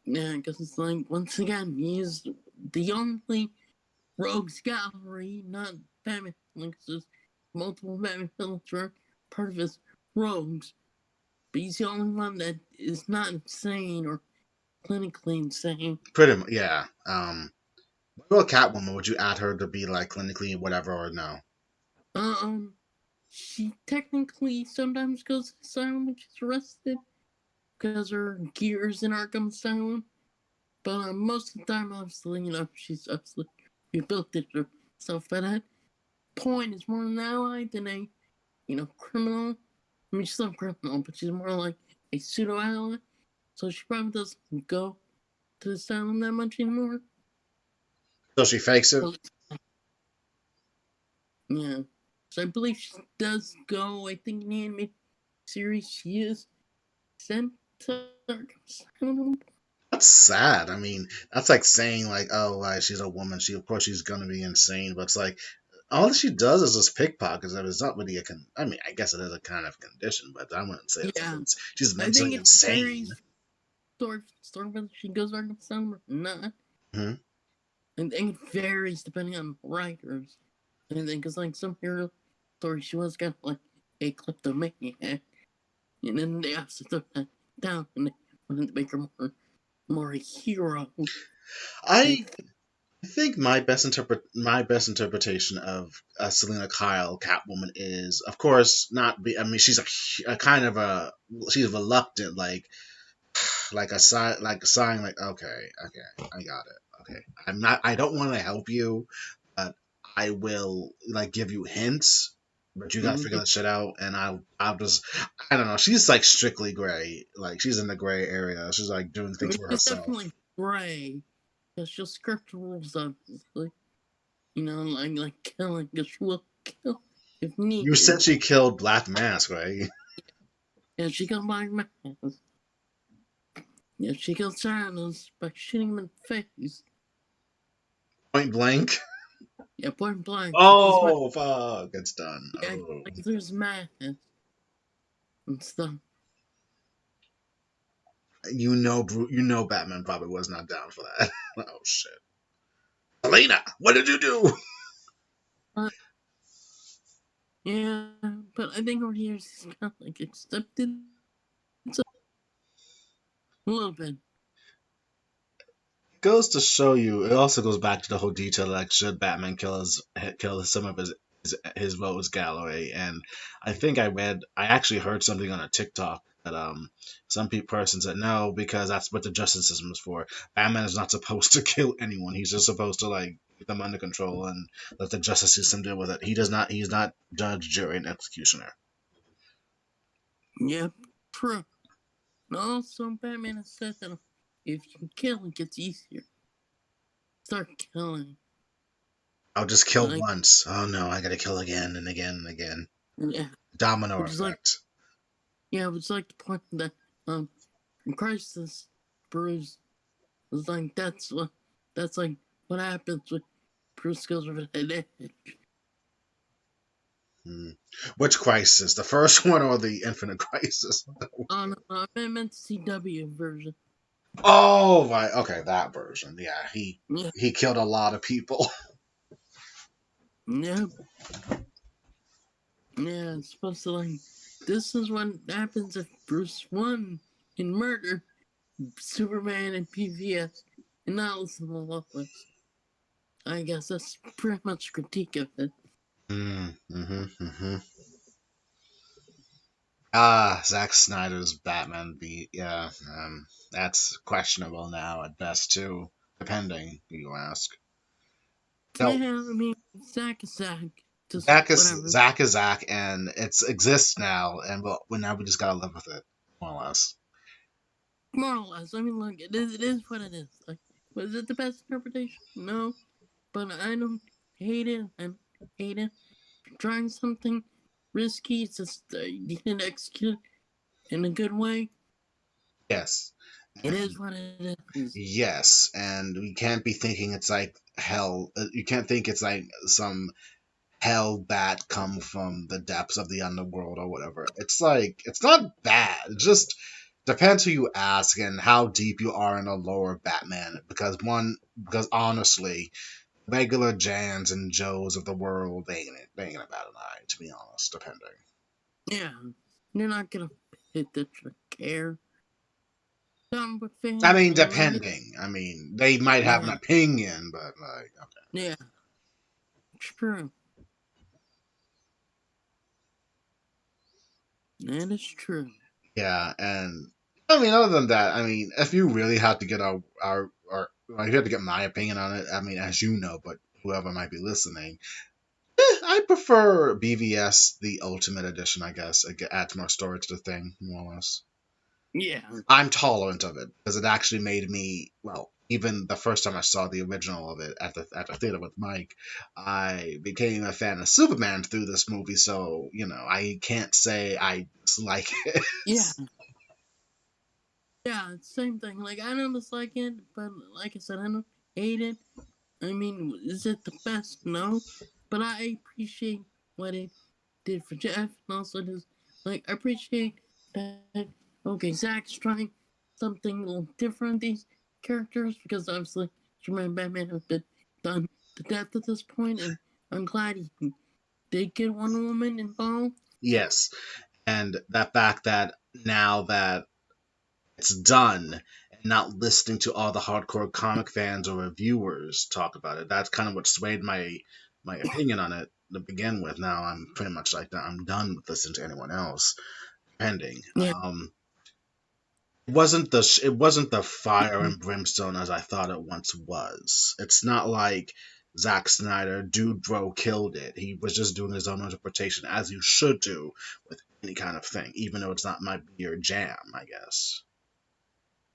Yeah, because it's like once again he's the only rogues gallery, not Batman. Like there's multiple Batman villains were part of his rogues, but he's the only one that is not insane or clinically insane. Pretty much, yeah. What about Catwoman? Would you add her to be like clinically whatever or no? Um, she technically sometimes goes to asylum when she's arrested because her gear's in Arkham Asylum. But most of the time, obviously, she's obviously rehabilitated herself. But that point is more an ally than a, criminal. I mean, she's not a criminal, but she's more like a pseudo ally. So she probably doesn't go to the asylum that much anymore. So she fakes it. Yeah. So I believe she does go. I think in the animated series she is sent to Arkham Asylum. That's sad. I mean, that's like saying like, oh, like, she's a woman. She of course she's gonna be insane, but it's like all she does is just pickpockets. It's not really I mean, I guess it is a kind of condition, but I wouldn't say Yeah. she's I think mentally it insane. varies story whether she goes to Arkham Asylum or not. Hmm. And it varies depending on writers. And then, because like some hero stories, she was kind of like a kleptomaniac, and then they also took that down and they wanted to make her more a hero. I think my best interpretation of Selena Kyle Catwoman is, of course, not be. I mean, she's a kind of a she's reluctant, like a sign, like okay, I got it. Okay, I'm not. I don't want to help you, but I will like give you hints. But you gotta figure Mm-hmm. that shit out, and I'll just, I don't know. She's like strictly gray, like she's in the gray area. She's like doing I things mean, for she's herself. definitely gray, because she'll skirt the rules, obviously. Like killing, because she will kill if You needed. said she killed Black Mask, right? Yeah, she can buy mask. Yeah, she kills Thanos by shooting him in the face. Point blank. Yeah, point blank. Because Oh fuck! It's done. yeah, Oh. like there's madness and stuff. You know, Batman probably was not down for that. Oh shit, Selena, what did you do? But yeah, but I think over the years he's kind of like accepted it a little bit. Goes to show you. It also goes back to the whole detail, like should Batman kill some of his rogues gallery? And I actually heard something on a TikTok that some person said no, because that's what the justice system is for. Batman is not supposed to kill anyone. He's just supposed to like get them under control and let the justice system deal with it. He does not. He's not judge, jury, and executioner. Yeah, true. And also, Batman has said that if you kill, it gets easier. Start killing. I'll just kill Like, once. Oh no, I gotta kill again and again and again. yeah, Domino which is like, effect. yeah, it's like the point that, in Crisis, Bruce was like, that's like what happens when Bruce goes over the edge. Hmm. Which crisis? The first one or the Infinite Crisis? Oh, no, I meant the CW version. Oh, right. Okay, that version. Yeah, Yeah, he killed a lot of people. yeah, yeah, it's supposed to like, this is what happens if Bruce won in murder Superman and PVS and not listen to Lois. I guess that's pretty much critique of it. Mm-hmm. Ah, Zack Snyder's Batman beat. Yeah, that's questionable now at best too, depending who you ask. So Yeah, I mean, Zack is Zack. Just Zack is whatever. Zack is Zack, and it exists now, and well, now we just gotta live with it, more or less. More or less. I mean, look, it is what it is. Like, was it the best interpretation? No. But I don't hate it. I don't hate it. Trying something risky, it's just you didn't execute it in a good way. Yes, It is what it is. yes, and we can't be thinking it's like hell. You can't think it's like some hell bat come from the depths of the underworld or whatever. It's like it's not bad. It just depends who you ask and how deep you are in the lore of Batman. Because honestly, regular Jans and Joes of the world, they ain't about an eye, to be honest. Depending. Yeah, you're not gonna hit the care. Comic book I fans, mean, I mean, like, depending. I mean, they might have an yeah, opinion, but like, okay. yeah, true. That is true. Yeah, and I mean, other than that, I mean, if you really had to get our well, if you had to get my opinion on it, I mean, as you know, but whoever might be listening, I prefer BVS, the Ultimate Edition. I guess it adds more story to the thing, more or less. Yeah, I'm tolerant of it because it actually made me well. Even the first time I saw the original of it at the theater with Mike, I became a fan of Superman through this movie. So I can't say I dislike it. yeah, yeah. Same thing. Like, I don't dislike it, but like I said, I don't hate it. I mean, is it the best? No, but I appreciate what it did for Jeff, and also just like I appreciate that. Okay, Zach's trying something a little different with these characters because obviously Superman and Batman have been done to death at this point, and I'm glad he did get Wonder Woman involved. Yes, and that fact that now that it's done and not listening to all the hardcore comic fans or reviewers talk about it, that's kind of what swayed my opinion on it to begin with. Now I'm pretty much like that. I'm done with listening to anyone else. Pending. Yeah, It wasn't the fire and brimstone as I thought it once was. It's not like Zack Snyder, dude bro, killed it. He was just doing his own interpretation, as you should do with any kind of thing, even though it's not my your jam, I guess.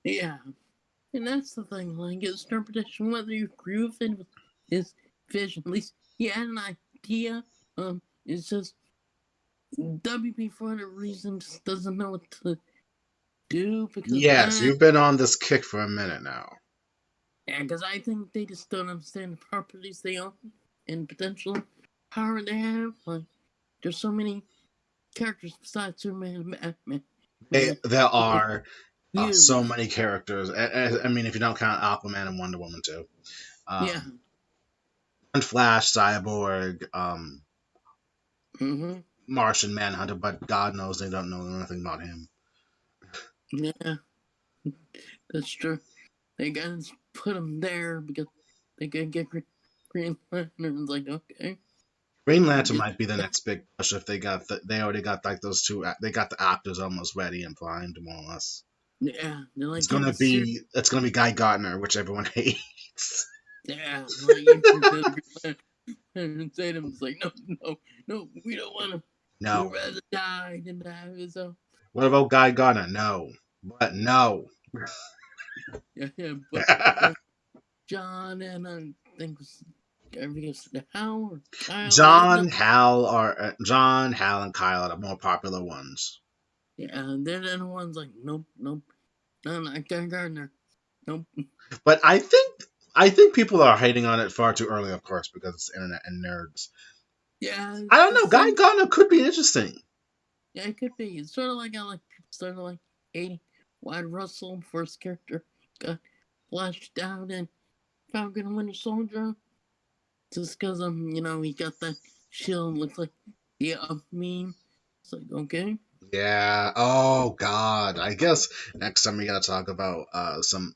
yeah, and that's the thing. Like his interpretation, whether you agree with it, with his vision, at least he had an idea. It's just WB for whatever reason just doesn't know what to do because Yes, you've been on this kick for a minute now. yeah, because I think they just don't understand the properties they own and potential power they have. Like there's so many characters besides Superman and Batman that There they could are so use. many characters. I mean, if you don't count Aquaman and Wonder Woman too, Yeah. um, and Flash, Cyborg, Mm-hmm. Martian Manhunter, but God knows they don't know nothing about him. Yeah, that's true. They gotta put them there because they could get Green Lantern. It's like okay, Green Lantern just might be the next big push if they already got like those two. They got the actors almost ready and primed, more or less. yeah, they're It's like give gonna a series. be it's gonna be Guy Gardner, which everyone hates. Yeah, like you can go to Green Lantern and say to them, it's like no, we don't want to. We'd No. rather die than have his own. What about Guy Gardner? No. But no. Yeah, but John and I think was I forget the Hal or Kyle. John, Hal, and Kyle are the more popular ones. Yeah, they're the ones like nope, no, not Gardner, nope. But I think people are hating on it far too early, of course, because it's internet and nerds. Yeah, I it's don't the know. Guy same. Gardner could be interesting. Yeah, it could be. It's sort of like I like people started like hating Wyatt Russell first character got fleshed out in Falcon and Winter Soldier just because he got that shield looks like the meme. It's like okay, Yeah. Oh God. I guess next time we gotta talk about some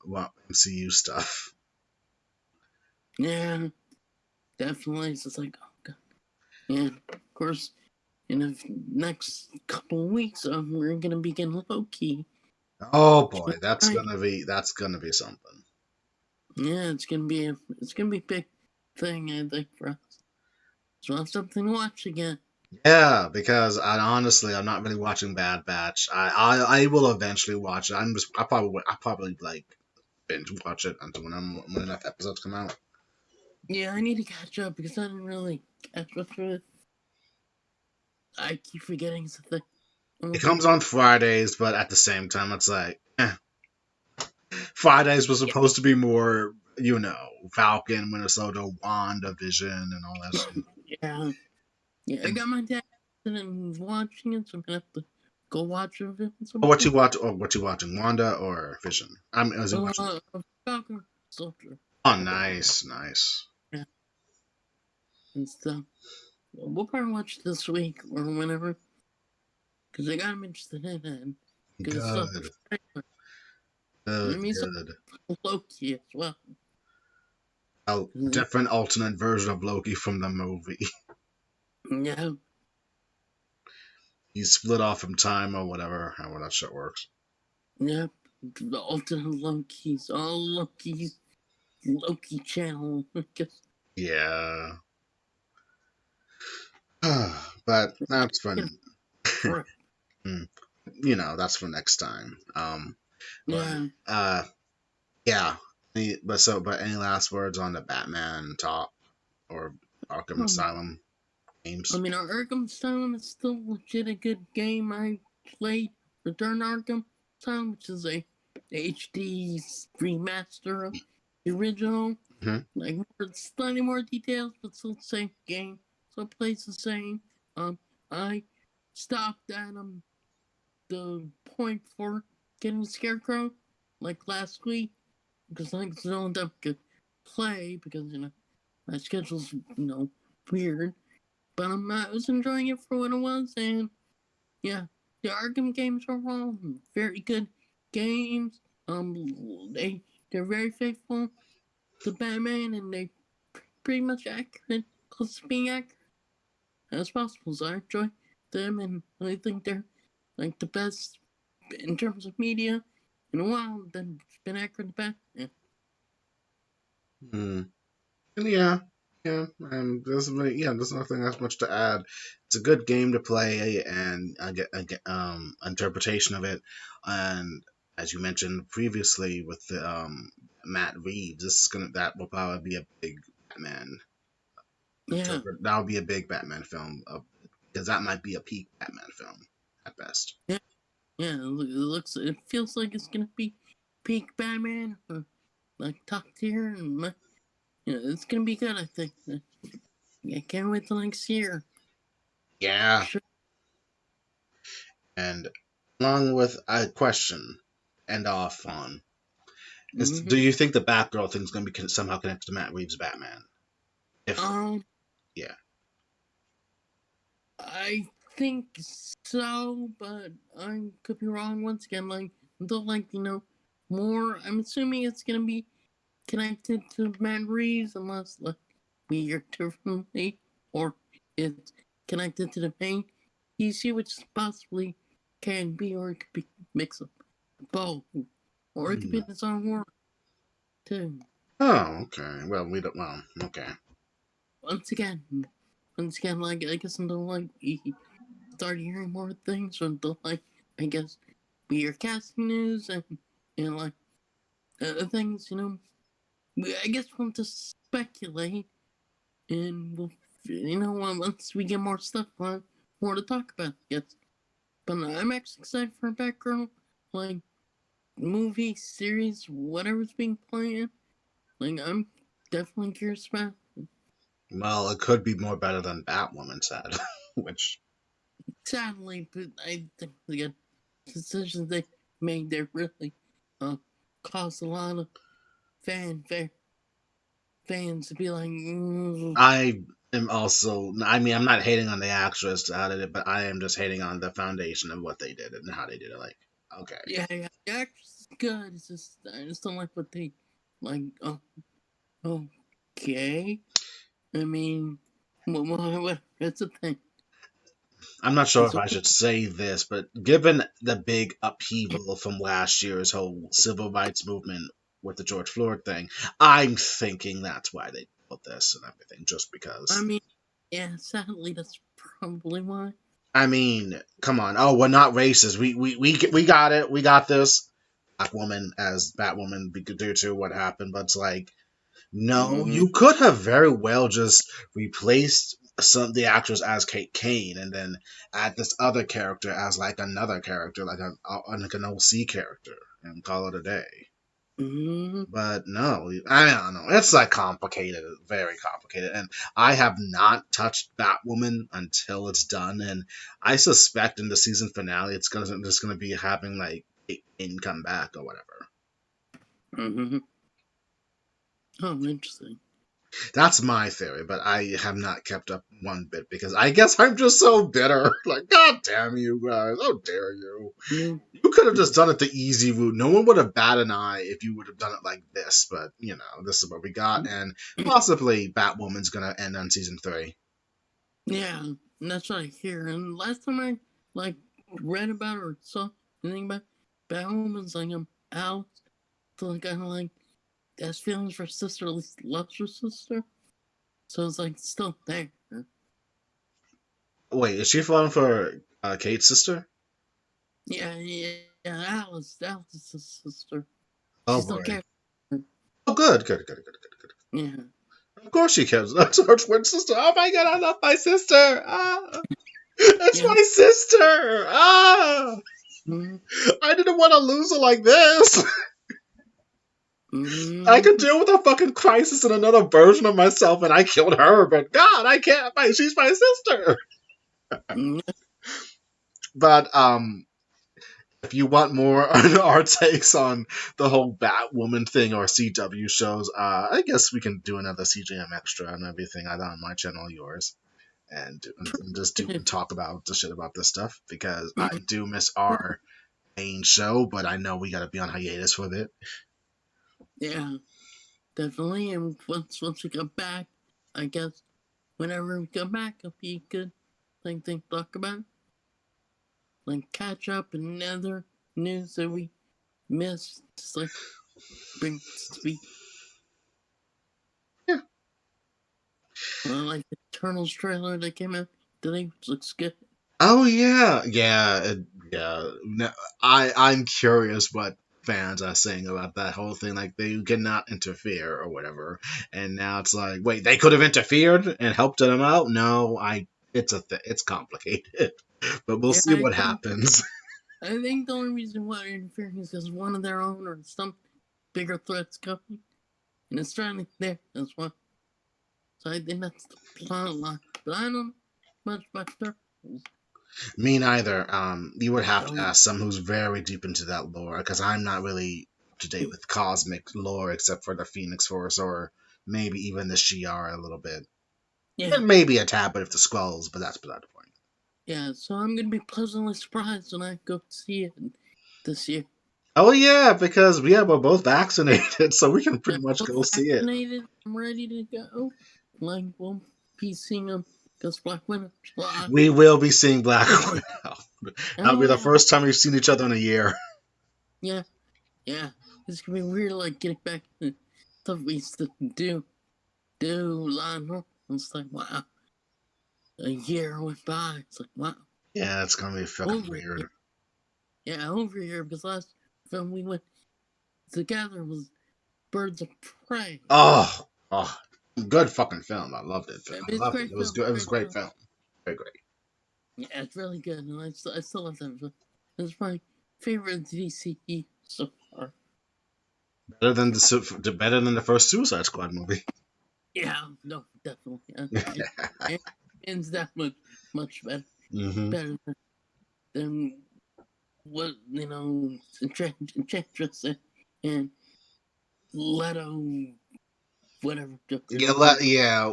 MCU stuff. yeah, definitely. It's just like oh god. And of course, in the next couple of weeks, we're gonna begin Loki. Oh June boy, that's 9th. gonna be that's gonna be something. Yeah, it's gonna be a big thing, I think, for us. So I'll have something to watch again. Yeah, because I'm not really watching Bad Batch. I will eventually watch it. I probably like binge watch it until when enough episodes come out. Yeah, I need to catch up because I didn't really catch up with it. I keep forgetting it's a thing. It Um, comes on Fridays, but at the same time, it's like Fridays was yeah, supposed to be more, Falcon, Minnesota, WandaVision, and all that shit. yeah, yeah. I And got my dad and watching it, so I'm gonna have to go watch it at some what you point. watch? Or what you watching? Wanda or Vision? Was he watching? Uh, Falcon Soldier. Oh, nice, nice, Yeah, and stuff. We'll probably watch this week or whenever, because I got him interested in it. Because it's stuff good, and good, I mean, some good. Loki as well. Oh, different alternate version of Loki from the movie. Yeah, He's split off from time or whatever, however that shit works. yeah. The alternate Loki's, all Loki's Loki channel. I guess. Yeah, but that's fun. For That's for next time. But yeah. uh, yeah. But any last words on the Batman top or Arkham Um, Asylum I games? mean, our Arkham Asylum is still legit a good game. I played Return to Arkham Asylum, which is a HD remaster of the original. Hmm. Like, slightly more details, but still the same game. So it plays the same. I stopped at the point for getting Scarecrow, like last week, because I still end up could play because my schedule's weird. But I was enjoying it for what it was, and yeah, the Arkham games are all very good games. They're very faithful to Batman, and they pretty much accurate, close to being accurate as possible. So I enjoy them, and I think they're like the best in terms of media in a while. Then it's been accurate to Batman. Hmm. Yeah, yeah. There's nothing else much to add. It's a good game to play, and I get interpretation of it. And as you mentioned previously with the Matt Reeves, that will probably be a big Batman Yeah, That would be a big Batman film, because that might be a peak Batman film at best. yeah, yeah. It feels like it's gonna be peak Batman, or like top tier, and it's gonna be good. I think. I can't wait till next year. Yeah, Sure. and along with a question, end off on do Mm-hmm. you think the Batgirl thing is going to be somehow connected to Matt Reeves' Batman? If Um, Yeah, I think so, but I could be wrong once again. Like, until more. I'm assuming it's gonna be connected to Matt Reeves, unless we hear differently, or it's connected to the main DC, which possibly can be, or it could be mix of both, or it could be hmm. its own world too. Oh, okay. Well, we don't. Well, okay. Once again, like I guess until we start hearing more things, or until I guess we hear casting news and other things, I guess we'll just speculate, and we'll once we get more stuff, more to talk about. Yes, but I'm actually excited for Batgirl, like movie series, whatever's being planned. Like I'm definitely curious about. Well, it could be more better than Batwoman said, which Sadly, but I think the decisions they made there really uh caused a lot of fanfare. Fans to be like, I am also. I mean, I'm not hating on the actress out of it, but I am just hating on the foundation of what they did and how they did it. Like, okay. yeah, yeah, the actress is good. It's just I just don't like what they like. Oh, okay. I mean, That's the thing. I'm not sure It's if I should say this, but given the big upheaval from last year's whole civil rights movement with the George Floyd thing, I'm thinking that's why they put this and everything, just I because. mean, yeah, sadly, that's probably why. I mean, come on. Oh, we're not racist. We got it. We got this. Black woman as Batwoman due to what happened, but it's like, no, Mm, you could have very well just replaced some the actress as Kate Kane and then add this other character as like another character, like an OC character, and call it a day. mm, But no, I don't know. It's like complicated, very complicated. And I have not touched Batwoman until it's done. And I suspect in the season finale, it's gonna be having like Kane come back or whatever. mm-hmm. Oh, interesting. That's my theory, but I have not kept up one bit because I guess I'm just so bitter. Like, God damn you guys, how dare you? Mm, You could have just done it the easy route. No one would have batted an eye if you would have done it like this, but you know, this is what we got, and possibly Batwoman's gonna end on season 3. yeah, that's what I hear. And last time I like read about or saw anything about Batwoman's like Alex, so kind of like has feelings for sister, at least loves her sister. So it's like still there. Wait, is she falling for Kate's sister? Yeah. Alice's sister. Oh She still boy. cares. For her. Oh, good. Yeah. Of course she cares. That's her twin sister. Oh my god, I love my sister. Ah, it's Yeah. my sister. Ah, Mm-hmm. I didn't want to lose her like this. I could Mm-hmm. deal with a fucking crisis in another version of myself, and I killed her. But God, I can't. She's my sister. But if you want more on our takes on the whole Batwoman thing or CW shows, I guess we can do another CJM Extra and everything either on my channel or yours, and just do and talk about the shit about this stuff because I do miss our main show, but I know we got to be on hiatus with it. Yeah, definitely. And once we come back, I guess whenever we come back, it'll be a good thing to talk about. Like catch up and other news that we missed. Just like bring to speak. Yeah. Like the Eternals trailer that came out today, which looks good. Oh yeah. No, I'm curious what fans are saying about that whole thing. Like they cannot interfere or whatever, and now it's like, wait, they could have interfered and helped them out. No, it's complicated, but we'll Yeah, see what happens. I think the only reason why they're interfering is because one of their own or some bigger threats coming, and it's trying to there. That's why. So I think that's the plot line. But I don't know much about Turtles. Me neither. You would have to So ask someone who's very deep into that lore because I'm not really up to date with cosmic lore except for the Phoenix Force or maybe even the Shi'ar a little bit. yeah, And maybe a tad bit of the Skrulls, but that's beside the point. yeah. So I'm gonna be pleasantly surprised when I go see it this year. Oh yeah, because we're both vaccinated, so we can Yeah, pretty much I'm go see it. vaccinated. I'm ready to go. Like, we'll be seeing them because Black Widow. We will be seeing Black Widow. That'll Oh be the yeah, first time we've seen each other in a year. yeah, yeah. It's gonna be weird, like getting back to stuff we used to do line. It's like wow, a year went by. It's like wow, Yeah, it's gonna be fucking over here. weird. Yeah, over here because last film we went together was Birds of Prey. Oh, good fucking film. I loved it. I mean, I it's a loved it. great It was film, good. It was a great great film. film. Very great. Yeah, it's really good, and I still love that film. It's my favorite DCE so far. Better than the first Suicide Squad movie. Yeah, no, definitely. It's that much hmm better than what Enchantress and Leto, whatever Joker Yeah, did. Like, yeah.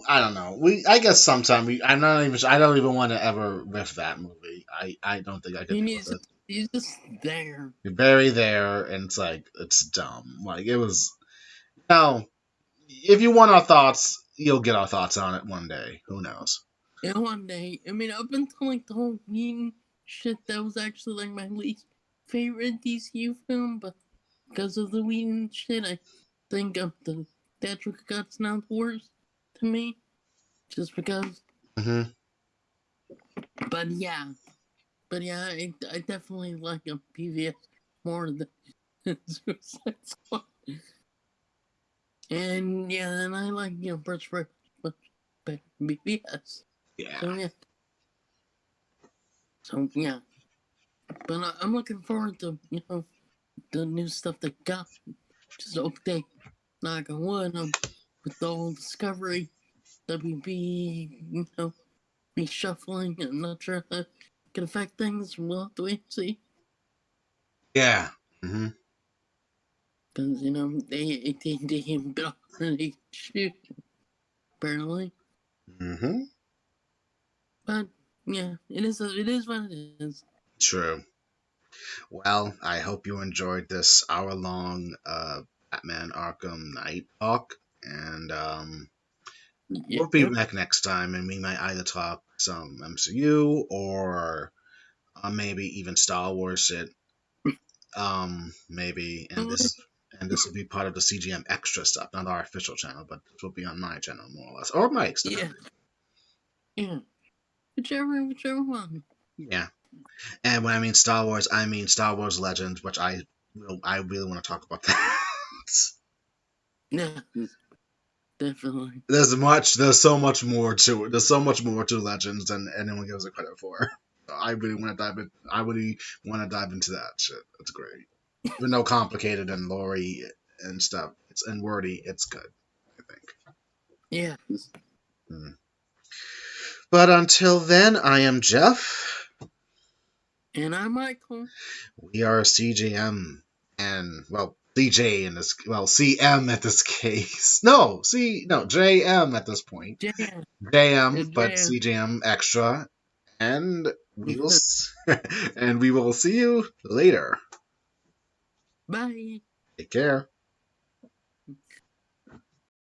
I don't know. I guess sometime I'm not even. I don't even want to ever riff that movie. I don't think I could deal with it. he's just there. You're very there, and it's dumb. Like it was. No, if you want our thoughts, you'll get our thoughts on it one day. Who knows? Yeah, one day. I mean, up until like the whole Whedon shit, that was actually like my least favorite DCU film, but because of the Whedon shit, I think of the theatrical cuts now the worst to me, just because. Hmm. But yeah, I definitely like a PVS more than Suicide Squad. And yeah, and I like Birch Breakfast much better than BVS. Yeah. So yeah, but I'm looking forward to the new stuff they got. Just hope they knock on wood with the whole Discovery WB reshuffling. I'm not sure how that can affect things. We'll have to wait and see. Yeah. Hmm. Because they haven't been already shoot apparently. Hmm. But yeah, it is what it is. True. Well, I hope you enjoyed this hour-long Batman Arkham Knight talk, and Yeah, we'll be back next time, and we might either talk some MCU or maybe even Star Wars shit. Maybe, and this will be part of the CGM Extra stuff, not our official channel, but this will be on my channel more or less, or Mike's, yeah, depending. yeah. Whichever one. Yeah, and when I mean Star Wars, I mean Star Wars Legends, which I really want to talk about that. Yeah, definitely. There's so much more to it. There's so much more to Legends than anyone gives it credit for. I really want to dive in. I really want to dive into that shit. It's great, even though complicated and lorry and stuff. It's and wordy. It's good. I think. Yeah. Hmm. But until then, I am Jeff. And I'm Michael. We are CJM, and well, CJ in this, well, CM at this case. No, JM at this point. Jam. JM, but Jam. CJM extra, and and we will see you later. Bye. Take care.